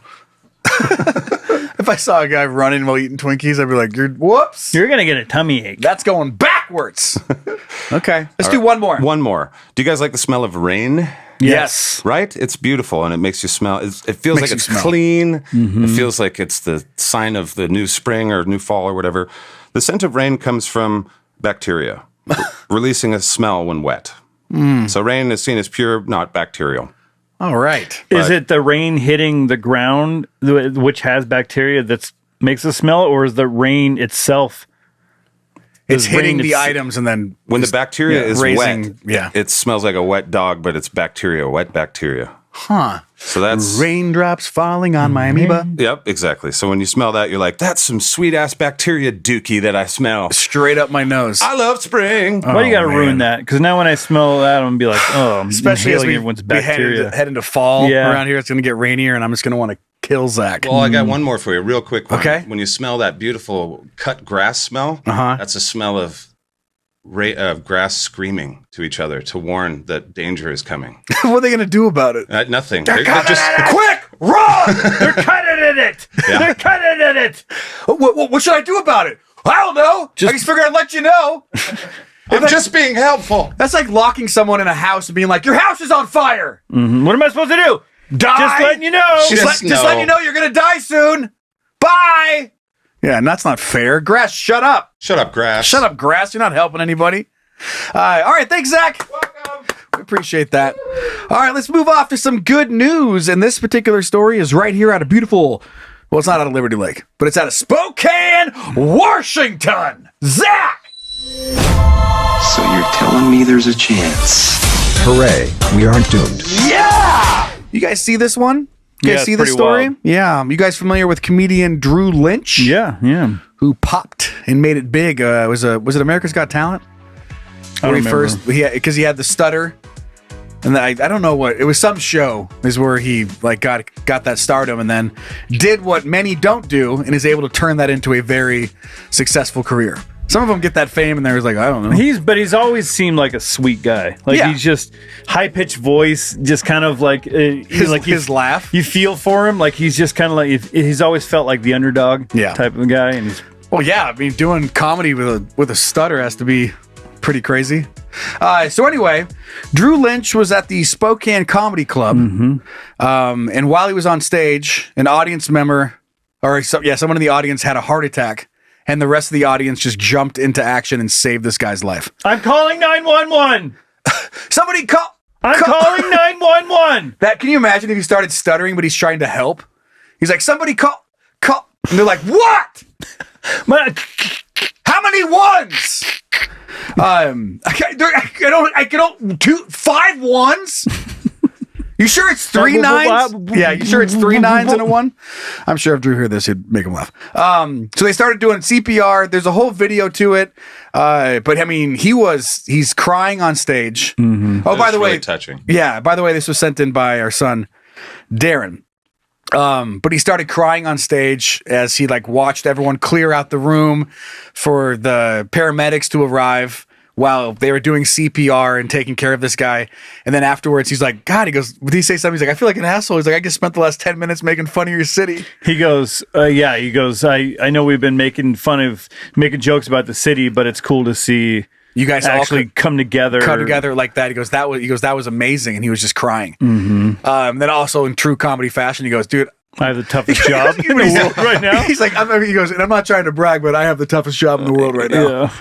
If I saw a guy running while eating Twinkies, I'd be like, whoops. You're going to get a tummy ache. That's going backwards. Okay. Let's do one more. One more. Do you guys like the smell of rain? Yes. Right? It's beautiful and it makes you smell. It feels like it's clean. It feels like it's the sign of the new spring or new fall or whatever. The scent of rain comes from bacteria, releasing a smell when wet. So rain is seen as pure, not bacterial. All right. Is it the rain hitting the ground, which has bacteria, that makes the smell, or is the rain itself? It's hitting the items and then when the bacteria is wet, yeah, it smells like a wet dog, but it's bacteria, wet bacteria. Huh. So that's raindrops falling on my amoeba. Yep, exactly. So when you smell that, you're like, that's some sweet ass bacteria dookie that I smell. Straight up my nose. I love spring. Why do you got to ruin that? Because now when I smell that, I'm going to be like, oh, I'm especially as everyone's bacteria. head into fall around here. It's going to get rainier and I'm just going to want to kill Zach. Well, I got one more for you, real quick one. Okay. When you smell that beautiful cut grass smell, that's a smell of grass screaming to each other to warn that danger is coming. What are they going to do about it? Nothing. They're just quick, run! They're cutting at it. Yeah. They're cutting at it. What should I do about it? I don't know. I just figured I'd let you know. I'm just being helpful. That's like locking someone in a house and being like, your house is on fire. What am I supposed to do? Die. Just letting you know. Just letting you know you're going to die soon. Bye. Yeah, and that's not fair. Grass, shut up. Shut up, grass. Shut up, grass. You're not helping anybody. All right, thanks, Zach. Welcome. We appreciate that. All right, let's move off to some good news. And this particular story is right here out of beautiful, well, it's not out of Liberty Lake, but it's out of Spokane, Washington. Zach! So you're telling me there's a chance? Hooray, we aren't doomed. Yeah! You guys see this one? You guys see this story? Wild. Yeah. You guys familiar with comedian Drew Lynch? Yeah. Who popped and made it big? Was it America's Got Talent? I don't remember. Because he had the stutter, and I don't know what it was. Some show is where he like got that stardom, and then did what many don't do, and is able to turn that into a very successul career. Some of them get that fame, and they're like, I don't know. He's always seemed like a sweet guy. Like he's just high pitched voice, just kind of like his laugh. You feel for him, like he's just kind of like he's always felt like the underdog type of guy. And he's I mean, doing comedy with a stutter has to be pretty crazy. So anyway, Drew Lynch was at the Spokane Comedy Club, and while he was on stage, an audience member, someone in the audience had a heart attack. And the rest of the audience just jumped into action and saved this guy's life. I'm calling 911. Somebody call. I'm calling 911. Can you imagine if he started stuttering, but he's trying to help? He's like, somebody call. And they're like, what? How How many ones? I don't 5 ones. You sure it's 3 nines? Yeah, you sure it's 3 nines and a 1? I'm sure if Drew heard this, he'd make him laugh. So they started doing CPR. There's a whole video to it. But I mean, he's crying on stage. Mm-hmm. Oh, by the way, really touching. Yeah, by the way, this was sent in by our son, Darren. But he started crying on stage as he watched everyone clear out the room for the paramedics to arrive while they were doing CPR and taking care of this guy. And then afterwards, he's like, God, he goes, did he say something? He's like, I feel like an asshole. He's like, I just spent the last 10 minutes making fun of your city. He goes, I know we've been making jokes about the city, but it's cool to see you guys actually come together like that. He goes, that was amazing. And he was just crying. Mm-hmm. Then also in true comedy fashion, he goes, dude, I have the toughest job in the world right now. He's like, he goes, and I'm not trying to brag, but I have the toughest job in the world right now. Yeah.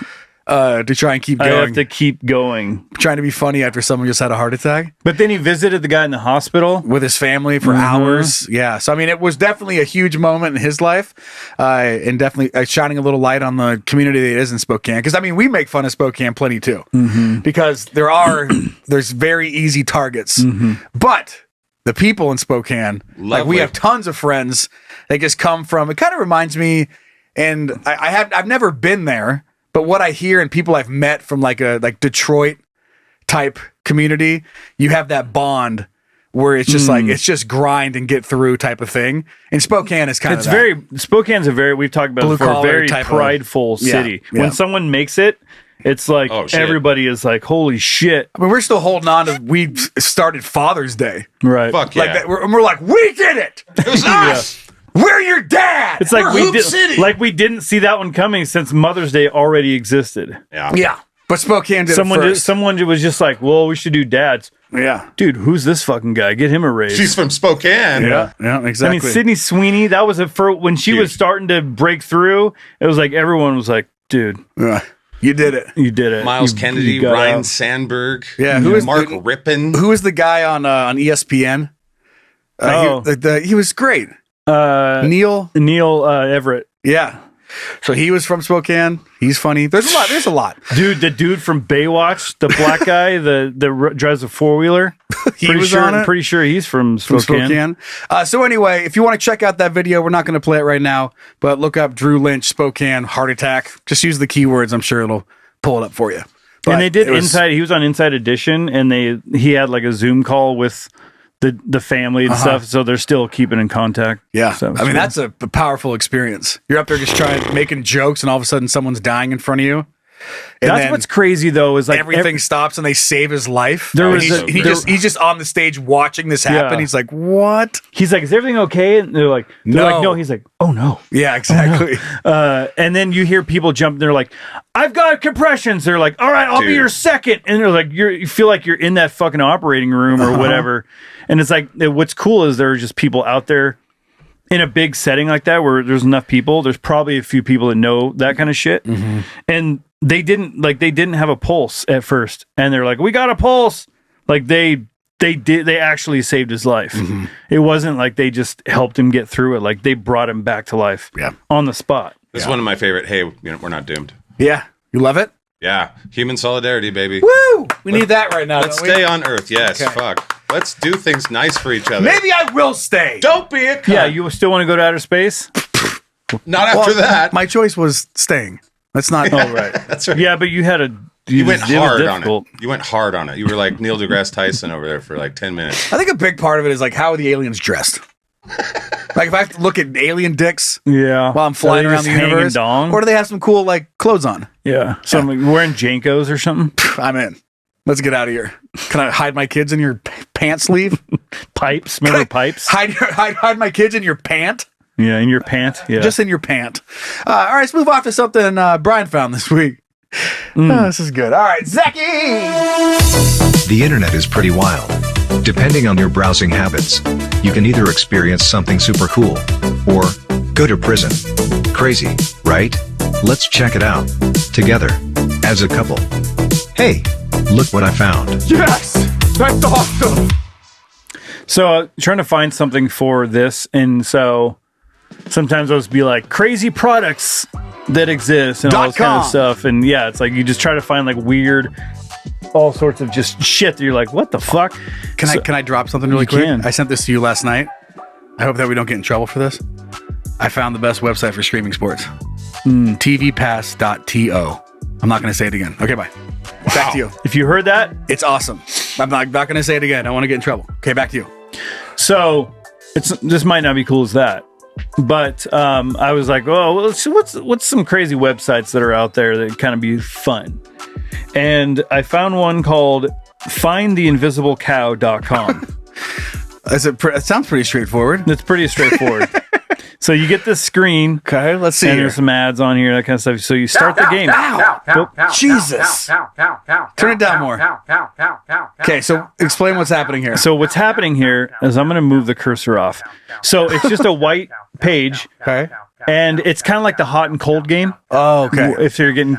To try and keep going. I have to keep going. Trying to be funny after someone just had a heart attack. But then he visited the guy in the hospital with his family for hours. Yeah. So, I mean, it was definitely a huge moment in his life and definitely shining a little light on the community that is in Spokane. Because, I mean, we make fun of Spokane plenty too. Mm-hmm. Because there's very easy targets. Mm-hmm. But the people in Spokane, we have tons of friends that just come from, it kind of reminds me, and I've never been there, but what I hear and people I've met from like Detroit type community, you have that bond where it's just it's just grind and get through type of thing. And Spokane is kind of Spokane's we've talked about it before, very prideful city. Yeah. When someone makes it, it's like everybody is like, holy shit. I mean, we're still holding on to, we started Father's Day. Right. Fuck yeah. Like that, we're like, we did it. It was us. We're your dad. It's like we didn't see that one coming since Mother's Day already existed. Yeah. Yeah. But Spokane did it first. Someone was just like, well, we should do dads. Yeah. Dude, who's this fucking guy? Get him a raise. She's from Spokane. Yeah, exactly. I mean, Sydney Sweeney, that was when she was starting to break through, it was like everyone was like, dude. You did it. You did it. Miles Kennedy, Ryan Sandberg. Yeah. Who is Mark Rippon? Who was the guy on ESPN? He was great. Neil Everett. Yeah. So he was from Spokane. He's funny. There's a lot. Dude, the dude from Baywatch, the black guy, the drives a 4-wheeler. Pretty sure he's from Spokane. So anyway, if you want to check out that video, we're not going to play it right now, but look up Drew Lynch, Spokane, heart attack. Just use the keywords. I'm sure it'll pull it up for you. But and they did he was on Inside Edition, and he had like a Zoom call with the family and stuff, so they're still keeping in contact. Yeah. So, I mean, that's a powerful experience. You're up there just making jokes, and all of a sudden someone's dying in front of you. And that's what's crazy though, is like everything stops and they save his life. He's just on the stage watching this happen. Yeah. He's like, what? He's like, is everything okay? And they're like, no. He's like, oh no. Yeah, exactly. Oh, no. And then you hear people jump. They're like, I've got compressions. They're like, all right, I'll be your second. And they're like, you feel like you're in that fucking operating room or whatever. And it's like, what's cool is there are just people out there in a big setting like that where there's enough people. There's probably a few people that know that kind of shit. Mm-hmm. And they didn't have a pulse at first. And they're like, we got a pulse. Like they actually saved his life. Mm-hmm. It wasn't like they just helped him get through it. Like they brought him back to life on the spot. This is one of my favorite. Hey, we're not doomed. Yeah. You love it? Yeah. Human solidarity, baby. Woo! We need that right now. Let's stay on Earth. Yes. Okay. Fuck. Let's do things nice for each other. Maybe I will stay. Don't be a cunt. Yeah, you still want to go to outer space? Not after that. My choice was staying. That's not. Oh, right. That's right. Yeah, but you went hard on it. You went hard on it. You were like Neil deGrasse Tyson over there for like 10 minutes. I think a big part of it is like, how are the aliens dressed? Like if I have to look at alien dicks while I'm flying around the universe, or do they have some cool like clothes on? Yeah. So I'm wearing Jankos or something. I'm in. Let's get out of here. Can I hide my kids in your pant sleeve? Pipes? Remember pipes? Hide my kids in your pant? Yeah, in your pant. Yeah. Just in your pant. All right, let's move on to something Bryan found this week. This is good. All right, Zeki! The internet is pretty wild. Depending on your browsing habits, you can either experience something super cool or go to prison. Crazy, right? Let's check it out together as a couple. Hey, look what I found. Yes! That's awesome! So, trying to find something for this, and so sometimes I'll just be like, crazy products that exists and all this kind of stuff. And yeah, it's like you just try to find like weird, all sorts of just shit that you're like, what the fuck? Can I drop something really quick? I sent this to you last night. I hope that we don't get in trouble for this. I found the best website for streaming sports. tvpass.to. I'm not going to say it again. Okay, bye. Back to you. If you heard that, it's awesome. I'm not going to say it again. I want to get in trouble. Okay, back to you. So this might not be cool as that, but I was like, oh, well, what's some crazy websites that are out there that kind of be fun? And I found one called findtheinvisiblecow.com. It sounds pretty straightforward. It's pretty straightforward. So you get this screen. Okay, let's see. And there's some ads on here, that kind of stuff. So you start the game. Jesus. Turn it down more. Okay, so explain what's happening here. So what's happening here is I'm going to move the cursor off. So it's just a white page. Okay. And it's kind of like the hot and cold game. Oh, okay. If you're getting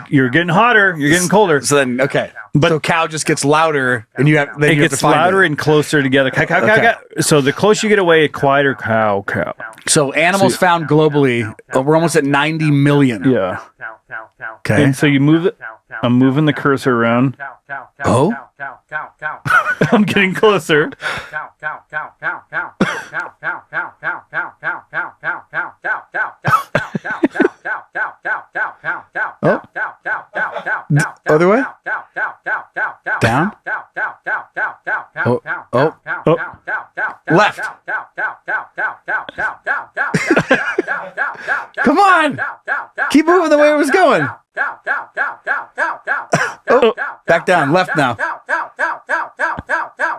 hotter, you're getting colder. So then, okay. But so cow just gets louder, and it gets louder and closer together. Cow. So the closer you get away, quieter cow. So animals found globally, we're almost at 90 million. Yeah. Okay. And so you move it. I'm moving the cursor around. Oh. I'm getting closer. Oh. Other way? Down? Oh. Left. Come on. Keep moving the way it was going. Oh, back down. Left now.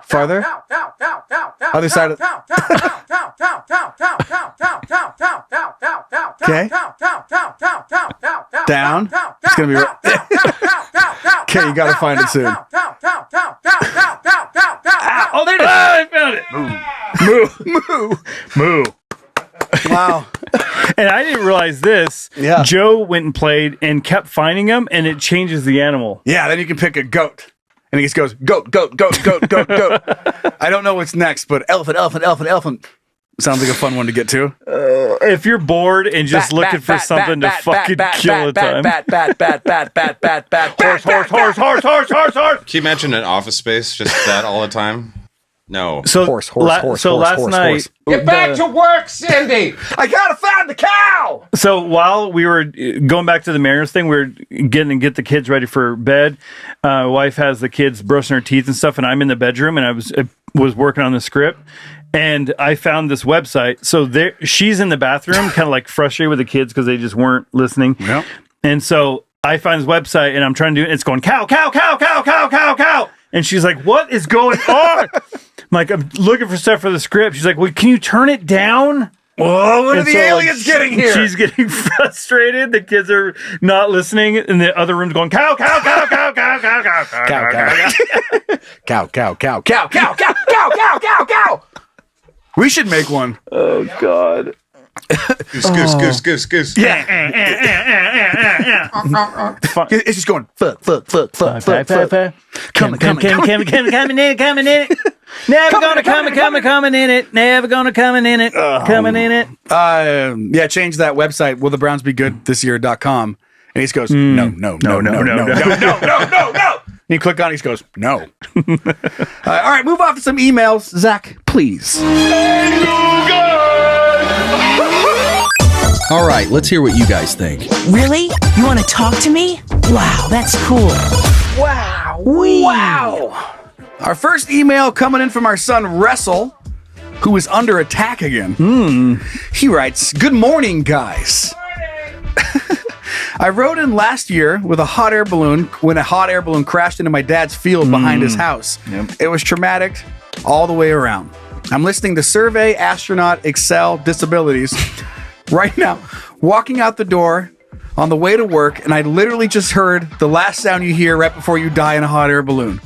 Farther. Other side of... Okay. Down. It's going to be right. Okay, you got to find it soon. Oh, there it is. I found it. Moo. Wow. And I didn't realize this. Yeah. Joe went and played and kept finding them, and it changes the animal. Yeah, then you can pick a goat. And he just goes, goat. I don't know what's next, but elephant. Sounds like a fun one to get to. If you're bored and just looking for something to fucking kill a time. Horse. Can you imagine an Office Space just that all the time? No. So horse. So last night, get back to work, Cindy. I gotta find the cow. So while we were going back to the Mariners thing, we were get the kids ready for bed. Wife has the kids brushing her teeth and stuff, and I'm in the bedroom, and I was working on the script, and I found this website. So she's in the bathroom, kind of like frustrated with the kids because they just weren't listening. Yep. And so I find this website, and I'm trying to do it. It's going cow. And she's like, what is going on? I'm looking for stuff for the script. She's like, well, can you turn it down? Oh, what are the aliens getting here? She's getting frustrated. The kids are not listening. In the other room's going, cow. Cow. We should make one. Oh, God. Goose. Yeah. It's just going, fuck. Coming in it. Never gonna coming in it. Never gonna coming in it. Coming in it. Yeah, change that website. Will the Browns be good this year.com? And he just goes, no. And you click on it, he just goes, no. All right, move off to some emails. Zach, please. All right, let's hear what you guys think. Really? You want to talk to me? Wow, that's cool. Wow. Our first email coming in from our son, Wrestle, who is under attack again. He writes, good morning, guys. I rode in last year with a hot air balloon when a hot air balloon crashed into my dad's field behind his house. Yep. It was traumatic all the way around. I'm listening to Survey, Astronaut, Excel, Disabilities right now, walking out the door on the way to work, and I literally just heard the last sound you hear right before you die in a hot air balloon.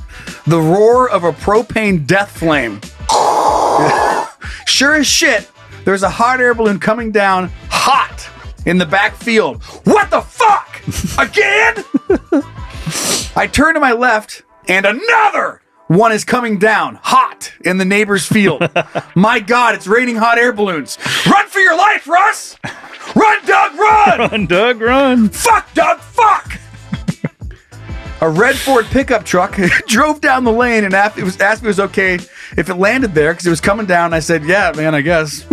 The roar of a propane death flame. Sure as shit, there's a hot air balloon coming down hot in the back field. What the fuck? Again? I turn to my left, and another one is coming down hot in the neighbor's field. My God, it's raining hot air balloons. Run for your life, Russ! Run, Doug, run! Run, Doug, run! Fuck, Doug, fuck! A red Ford pickup truck drove down the lane and asked me if it was okay if it landed there because it was coming down. I said, yeah, man, I guess.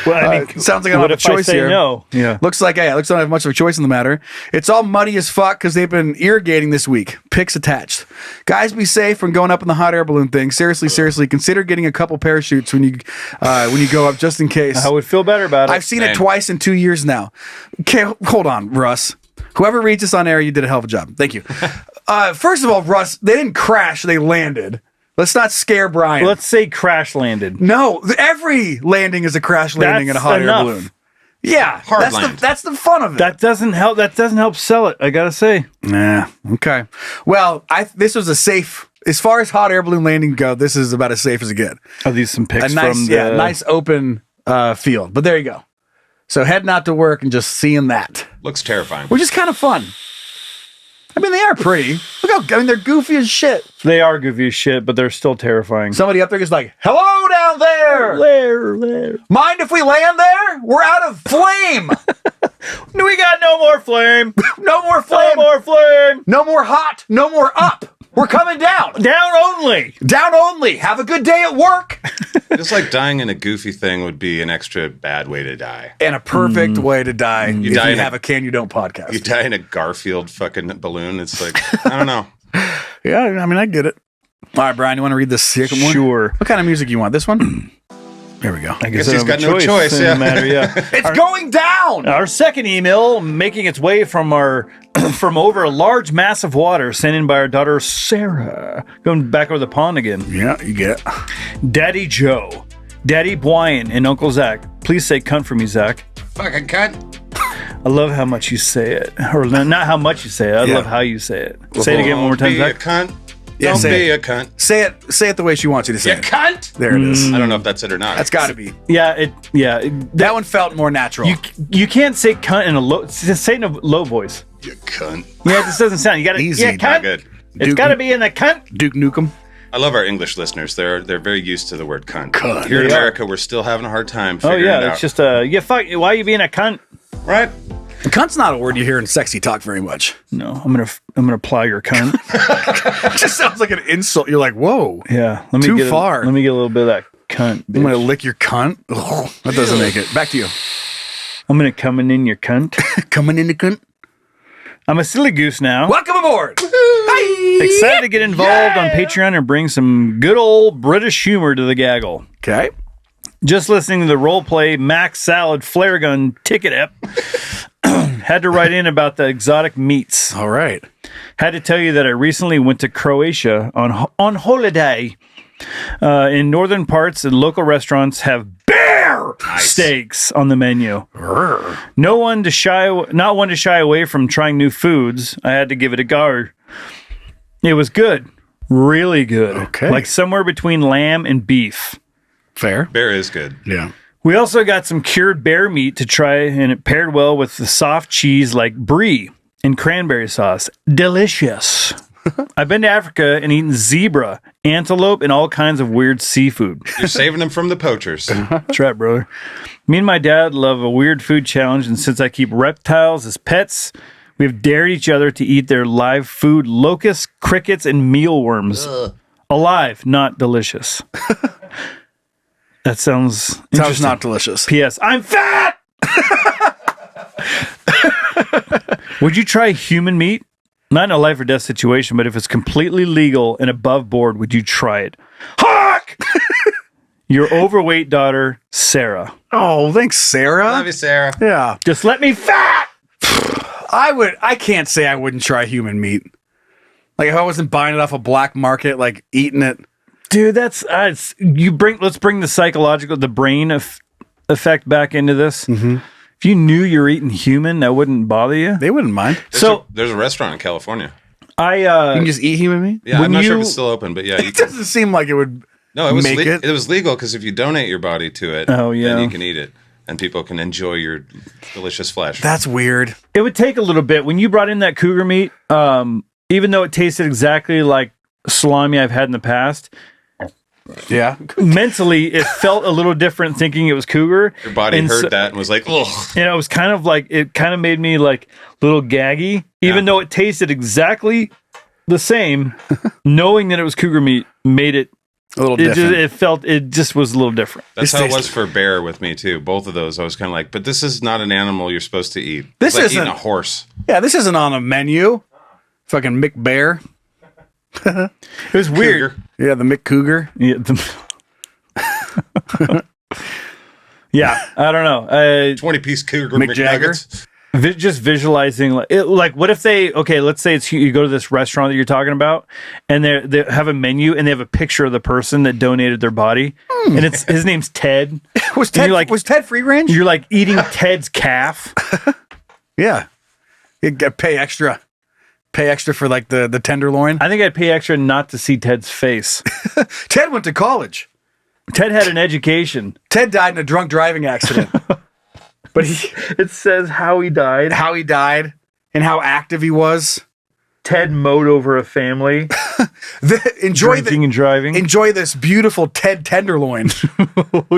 Well, I mean, sounds like I don't have a choice here. No. Yeah. Looks like I don't have much of a choice in the matter. It's all muddy as fuck because they've been irrigating this week. Pics attached. Guys, be safe when going up in the hot air balloon thing. Seriously, consider getting a couple parachutes when you go up just in case. I would feel better about it. I've seen it twice in 2 years now. Okay, hold on, Russ. Whoever reads this on air, you did a hell of a job. Thank you. First of all, Russ, they didn't crash. They landed. Let's not scare Bryan. Let's say crash landed. No, every landing is a crash landing in a hot air balloon. Yeah, that's the fun of it. That doesn't help. That doesn't help sell it. I gotta say. Nah. Okay. Well, this was a safe. As far as hot air balloon landing go, this is about as safe as it gets. Are these some pics from nice open field. But there you go. So heading out to work and just seeing that looks terrifying. Which is kind of fun. I mean, they are pretty. They're goofy as shit. They are goofy as shit, but they're still terrifying. Somebody up there is like, hello down there. There. Mind if we land there? We're out of flame. We got no more flame. No more flame. No more flame. No more hot. No more up. We're coming down. Down only. Down only. Have a good day at work. Just like dying in a goofy thing would be an extra bad way to die. And a perfect way to die if you have a Can You Don't podcast. You die in a Garfield fucking balloon. It's like, I don't know. Yeah, I mean, I get it. All right, Bryan, you want to read the second one? Sure. What kind of music you want? This one? There we go. I guess he's got no choice. Yeah. It's going down. Our second email making its way from over a large mass of water sent in by our daughter Sarah. Going back over the pond again. Yeah, you get it. Daddy Joe, Daddy Bryan, and Uncle Zach. Please say cunt for me, Zach. Fucking cunt. I love how much you say it. Or not how much you say it. I love how you say it. Say it again one more time, Zach. Be a cunt. Yeah, Don't be a cunt. Say it the way she wants you to say it. Cunt. There it is. I don't know if that's it or not. That's got to be. Yeah, that one felt more natural. You can't say cunt in a low. Say it in a low voice. You cunt. Yeah, this doesn't sound. You got to easy. Yeah, cunt. Good. It's got to be in the cunt. Duke Nukem. I love our English listeners. They're very used to the word cunt. Here in America, we're still having a hard time figuring it out. It's just fuck. Why are you being a cunt? Right. Cunt's not a word you hear in sexy talk very much. No, I'm gonna plow your cunt. It just sounds like an insult. You're like, whoa. Yeah, let me get far. Let me get a little bit of that cunt. Bitch. I'm gonna lick your cunt. Oh, that doesn't make it. Back to you. I'm gonna coming in your cunt. Coming in the cunt. I'm a silly goose now. Welcome aboard. Excited to get involved on Patreon and bring some good old British humor to the gaggle. Okay. Just listening to the roleplay Max Salad Flare Gun Ticket app. Had to write in about the exotic meats. All right. Had to tell you that I recently went to Croatia on holiday. In northern parts, and local restaurants have bear steaks on the menu. Not one to shy away from trying new foods. I had to give it a go. It was good. Really good. Okay. Like somewhere between lamb and beef. Fair. Bear is good. Yeah. We also got some cured bear meat to try, and it paired well with the soft cheese like brie and cranberry sauce. Delicious. I've been to Africa and eaten zebra, antelope, and all kinds of weird seafood. You're saving them from the poachers. That's right, brother. Me and my dad love a weird food challenge, and since I keep reptiles as pets, we've dared each other to eat their live food, locusts, crickets, and mealworms. Alive, not delicious. That sounds not delicious. P.S. I'm fat! Would you try human meat? Not in a life or death situation, but if it's completely legal and above board, would you try it? Hawk! Your overweight daughter, Sarah. Oh, thanks, Sarah. Love you, Sarah. Yeah. Just let me fat! I can't say I wouldn't try human meat. Like if I wasn't buying it off a black market, like eating it. Dude, that's let's bring the brain effect back into this. Mm-hmm. If you knew you were eating human, that wouldn't bother you. They wouldn't mind. There's a restaurant in California. You can just eat human meat. Yeah, I'm not sure if it's still open, but yeah, it doesn't seem like it would. No, it was make it. It was legal because if you donate your body to it, then you can eat it, and people can enjoy your delicious flesh. That's weird. It would take a little bit when you brought in that cougar meat. Even though it tasted exactly like salami I've had in the past. Yeah. Mentally, it felt a little different thinking it was cougar. Your body heard that and was like, ugh. And it was kind of like, it kind of made me like a little gaggy, even though it tasted exactly the same. Knowing that it was cougar meat made it a little different. It just was a little different. That's how it was for bear with me too. Both of those, I was kind of like, but this is not an animal you're supposed to eat. This it's like isn't eating a horse. Yeah, this isn't on a menu. Fucking Mick Bear. It was weird. Yeah, the Mick Cougar. Yeah, yeah, I don't know. 20-piece cougar Mick Jagger. Just visualizing, like, what if let's say you go to this restaurant that you're talking about, and they have a menu and they have a picture of the person that donated their body, and his name's Ted. Was Ted free range? You're like eating Ted's calf. Yeah, you get pay extra for like the tenderloin. I think I'd pay extra not to see Ted's face. Ted went to college. Ted had an education. Ted died in a drunk driving accident. But it says how he died. How he died and how active he was. Ted mowed over a family. Drinking and driving. Enjoy this beautiful Ted tenderloin.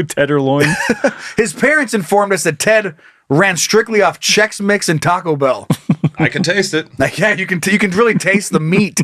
Tenderloin. His parents informed us that Ted ran strictly off Chex Mix and Taco Bell. I can taste it. Like, yeah, you can really taste the meat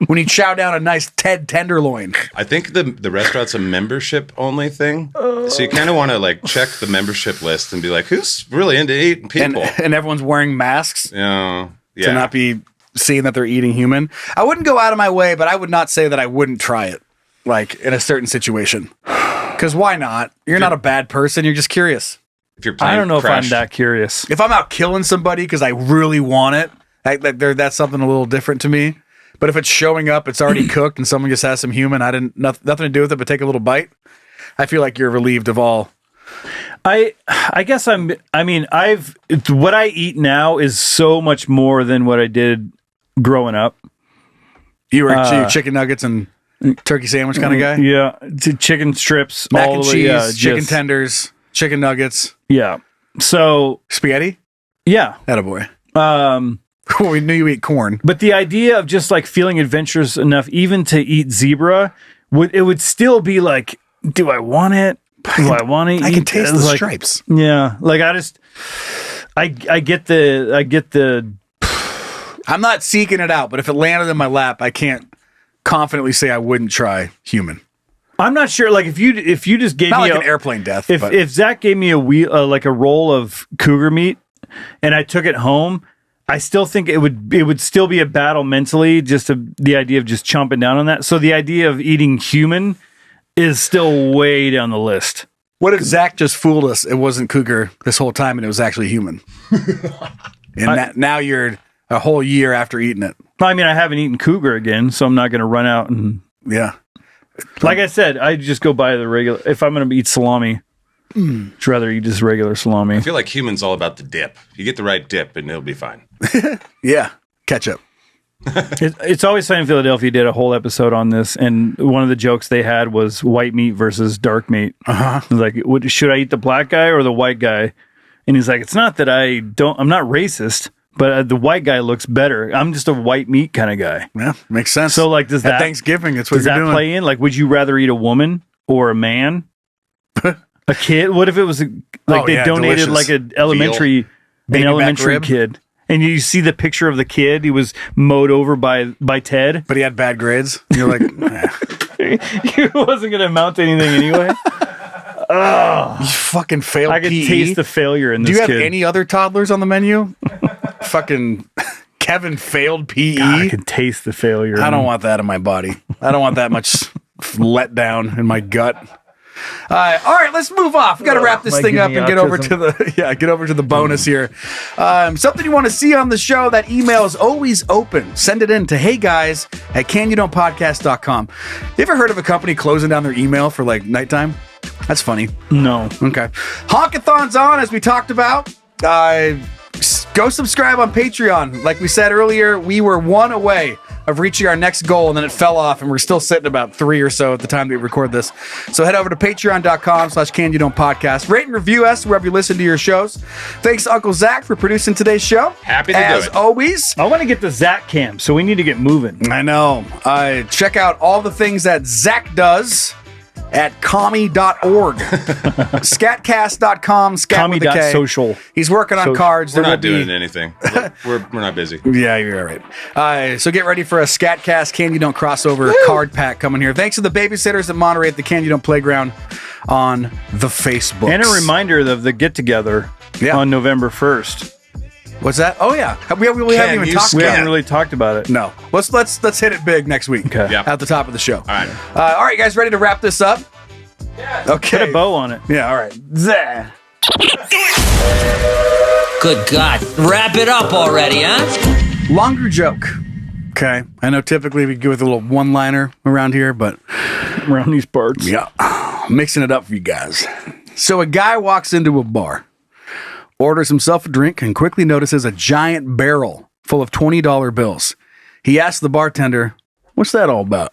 when you chow down a nice Ted tenderloin. I think the restaurant's a membership only thing, so you kind of want to like check the membership list and be like, who's really into eating people? And everyone's wearing masks. To not be seeing that they're eating human. I wouldn't go out of my way, but I would not say that I wouldn't try it, like in a certain situation. Because why not? You're not a bad person. You're just curious. If you're I don't know if I'm that curious. If I'm out killing somebody because I really want it, that's something a little different to me. But if it's showing up, it's already cooked, and someone just has some human, nothing to do with it, but take a little bite. I feel like you're relieved of all. I guess what I eat now is so much more than what I did growing up. You were chicken nuggets and turkey sandwich kind of guy? Yeah. Chicken strips, mac all and the cheese, way, chicken tenders, chicken nuggets. Yeah. So spaghetti? Yeah. Attaboy. We knew you eat corn. But the idea of just like feeling adventurous enough even to eat zebra, would still be like, do I want it? Do I want to eat? I can taste the like, stripes. Yeah. Like I get the I'm not seeking it out, but if it landed in my lap, I can't confidently say I wouldn't try human. I'm not sure. Like if you just gave not me like an airplane death. If Zach gave me like a roll of cougar meat and I took it home, I still think it would still be a battle mentally. The idea of just chomping down on that. So the idea of eating human is still way down the list. What if Zach just fooled us? It wasn't cougar this whole time, and it was actually human. And now you're a whole year after eating it. I mean, I haven't eaten cougar again, so I'm not going to run out and Like I said, I just go buy the regular. If I'm going to eat salami, I'd rather eat just regular salami. I feel like human's all about the dip. You get the right dip, and it'll be fine. Yeah, ketchup. It's Always Sunny in Philadelphia did a whole episode on this, and one of the jokes they had was white meat versus dark meat. Like, should I eat the black guy or the white guy? And he's like, it's not that I'm not racist, but the white guy looks better. I'm just a white meat kind of guy. Yeah, makes sense. So, like, At Thanksgiving, that's what does you're that doing. play in? Like, would you rather eat a woman or a man? A kid? What if it was they donated delicious. like an elementary kid, and you see the picture of the kid? He was mowed over by Ted, but he had bad grades. You're like, he wasn't going to amount to anything anyway. You fucking failed. I could PE. taste the failure in this. Do you have kid. any other toddlers on the menu? Fucking Kevin failed PE. God, I can taste the failure. I don't want that in my body. I don't want that much letdown in my gut. All right, let's move off. We've got to wrap this thing up and get over to the bonus here. Something you want to see on the show, that email is always open. Send it in to heyguys@canyoudontpodcast.com. You ever heard of a company closing down their email for like nighttime? That's funny. No. Okay. Honkathon's on, as we talked about. Go subscribe on Patreon. Like we said earlier, we were one away of reaching our next goal, and then it fell off, and we're still sitting about 3 or so at the time that we record this. So head over to patreon.com/canyoudontpodcast. Rate and review us wherever you listen to your shows. Thanks to Uncle Zach for producing today's show. Happy to do it. As always. I want to get the Zach camp, so we need to get moving. I know. Check out all the things that Zach does at commie.org. Scatcast.com, scat with a K. Commie.social. He's working on cards. We're not doing anything. We're not busy. Yeah, you're all right. So get ready for a Scatcast Can You Don't crossover card pack coming here. Thanks to the babysitters that moderate the Can You Don't Playground on the Facebook. And a reminder of the get-together on November 1st. What's that? Oh, yeah. We haven't even talked about it. We haven't really talked about it. No. Let's hit it big next week. Okay. At the top of the show. All right. All right, guys, ready to wrap this up? Yeah. Okay. Put a bow on it. Yeah, all right. Zah. Good God. Wrap it up already, huh? Longer joke. Okay. I know typically we go with a little one-liner around here, but... around these parts. Yeah. Mixing it up for you guys. So a guy walks into a bar, orders himself a drink, and quickly notices a giant barrel full of $20 bills. He asks the bartender, "What's that all about?"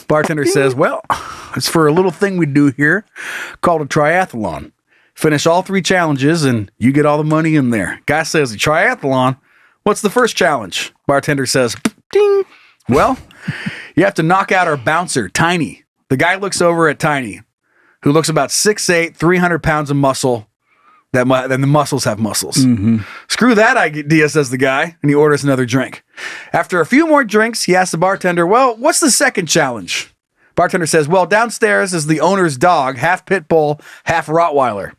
Bartender says, "Well, it's for a little thing we do here called a triathlon. Finish all 3 challenges and you get all the money in there." Guy says, "A triathlon? What's the first challenge?" Bartender says, "Ding. Well, you have to knock out our bouncer, Tiny." The guy looks over at Tiny, who looks about 6'8", 300 pounds of muscle. Then the muscles have muscles. Mm-hmm. "Screw that idea," says the guy, and he orders another drink. After a few more drinks, he asks the bartender, "Well, what's the second challenge?" Bartender says, "Well, downstairs is the owner's dog, half pit bull, half Rottweiler.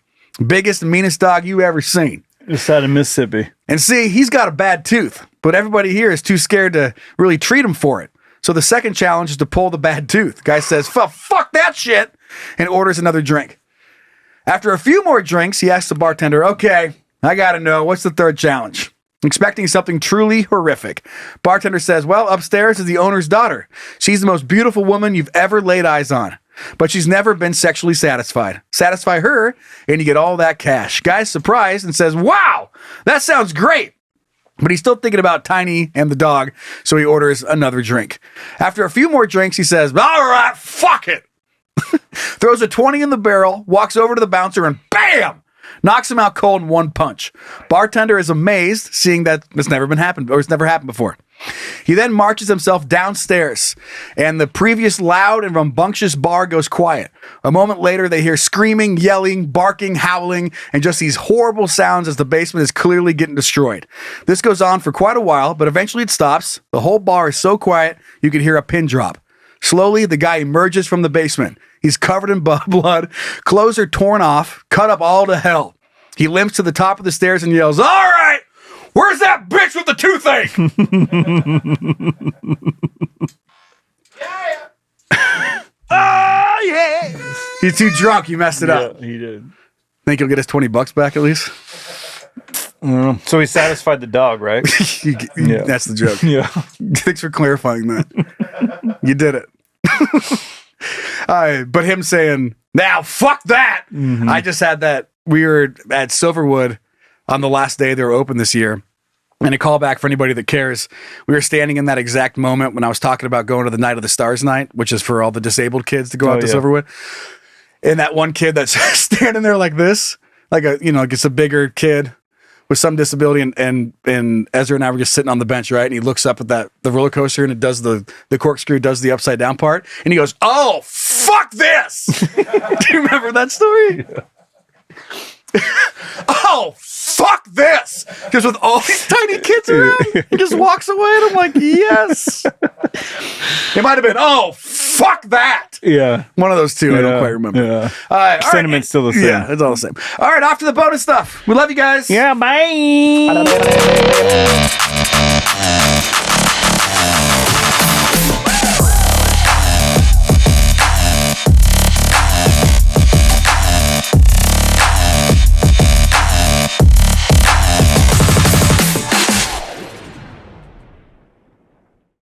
Biggest and meanest dog you ever seen. Just out of Mississippi. And see, he's got a bad tooth, but everybody here is too scared to really treat him for it. So the second challenge is to pull the bad tooth." Guy says, "Fuck that shit," and orders another drink. After a few more drinks, he asks the bartender, "Okay, I gotta know, what's the third challenge?" Expecting something truly horrific. Bartender says, "Well, upstairs is the owner's daughter. She's the most beautiful woman you've ever laid eyes on, but she's never been sexually satisfied. Satisfy her, and you get all that cash." Guy's surprised and says, "Wow, that sounds great." But he's still thinking about Tiny and the dog, so he orders another drink. After a few more drinks, he says, "All right, fuck it." Throws a 20 in the barrel, walks over to the bouncer, and bam! Knocks him out cold in one punch. Bartender is amazed, seeing that it's never happened before. He then marches himself downstairs, and the previous loud and rambunctious bar goes quiet. A moment later, they hear screaming, yelling, barking, howling, and just these horrible sounds as the basement is clearly getting destroyed. This goes on for quite a while, but eventually it stops. The whole bar is so quiet, you can hear a pin drop. Slowly, the guy emerges from the basement. He's covered in blood, clothes are torn off, cut up all to hell. He limps to the top of the stairs and yells, "All right, where's that bitch with the toothache?" Oh, yeah. He's too drunk. He messed it up. He did. Think he'll get his $20 back at least? So he satisfied the dog, right? Yeah. That's the joke. Yeah. Thanks for clarifying that. You did it. But him saying, "Now, fuck that." Mm-hmm. I just had that. We were at Silverwood on the last day they were open this year. And a callback for anybody that cares. We were standing in that exact moment when I was talking about going to the Night of the Stars night, which is for all the disabled kids to go out to Silverwood. And that one kid that's standing there like this, like it's a bigger kid with some disability, and Ezra and I were just sitting on the bench, right? And he looks up at the roller coaster, and it does the corkscrew, does the upside down part, and he goes, "Oh, fuck this!" Do you remember that story? Yeah. "Oh, fuck this!" Because with all these tiny kids around, he just walks away, and I'm like, yes. It might have been, "Oh, fuck that!" Yeah, one of those two. I don't quite remember. Yeah, all right, sentiment's still the same. Yeah, it's all the same. All right, off to the bonus stuff. We love you guys. Yeah, bye.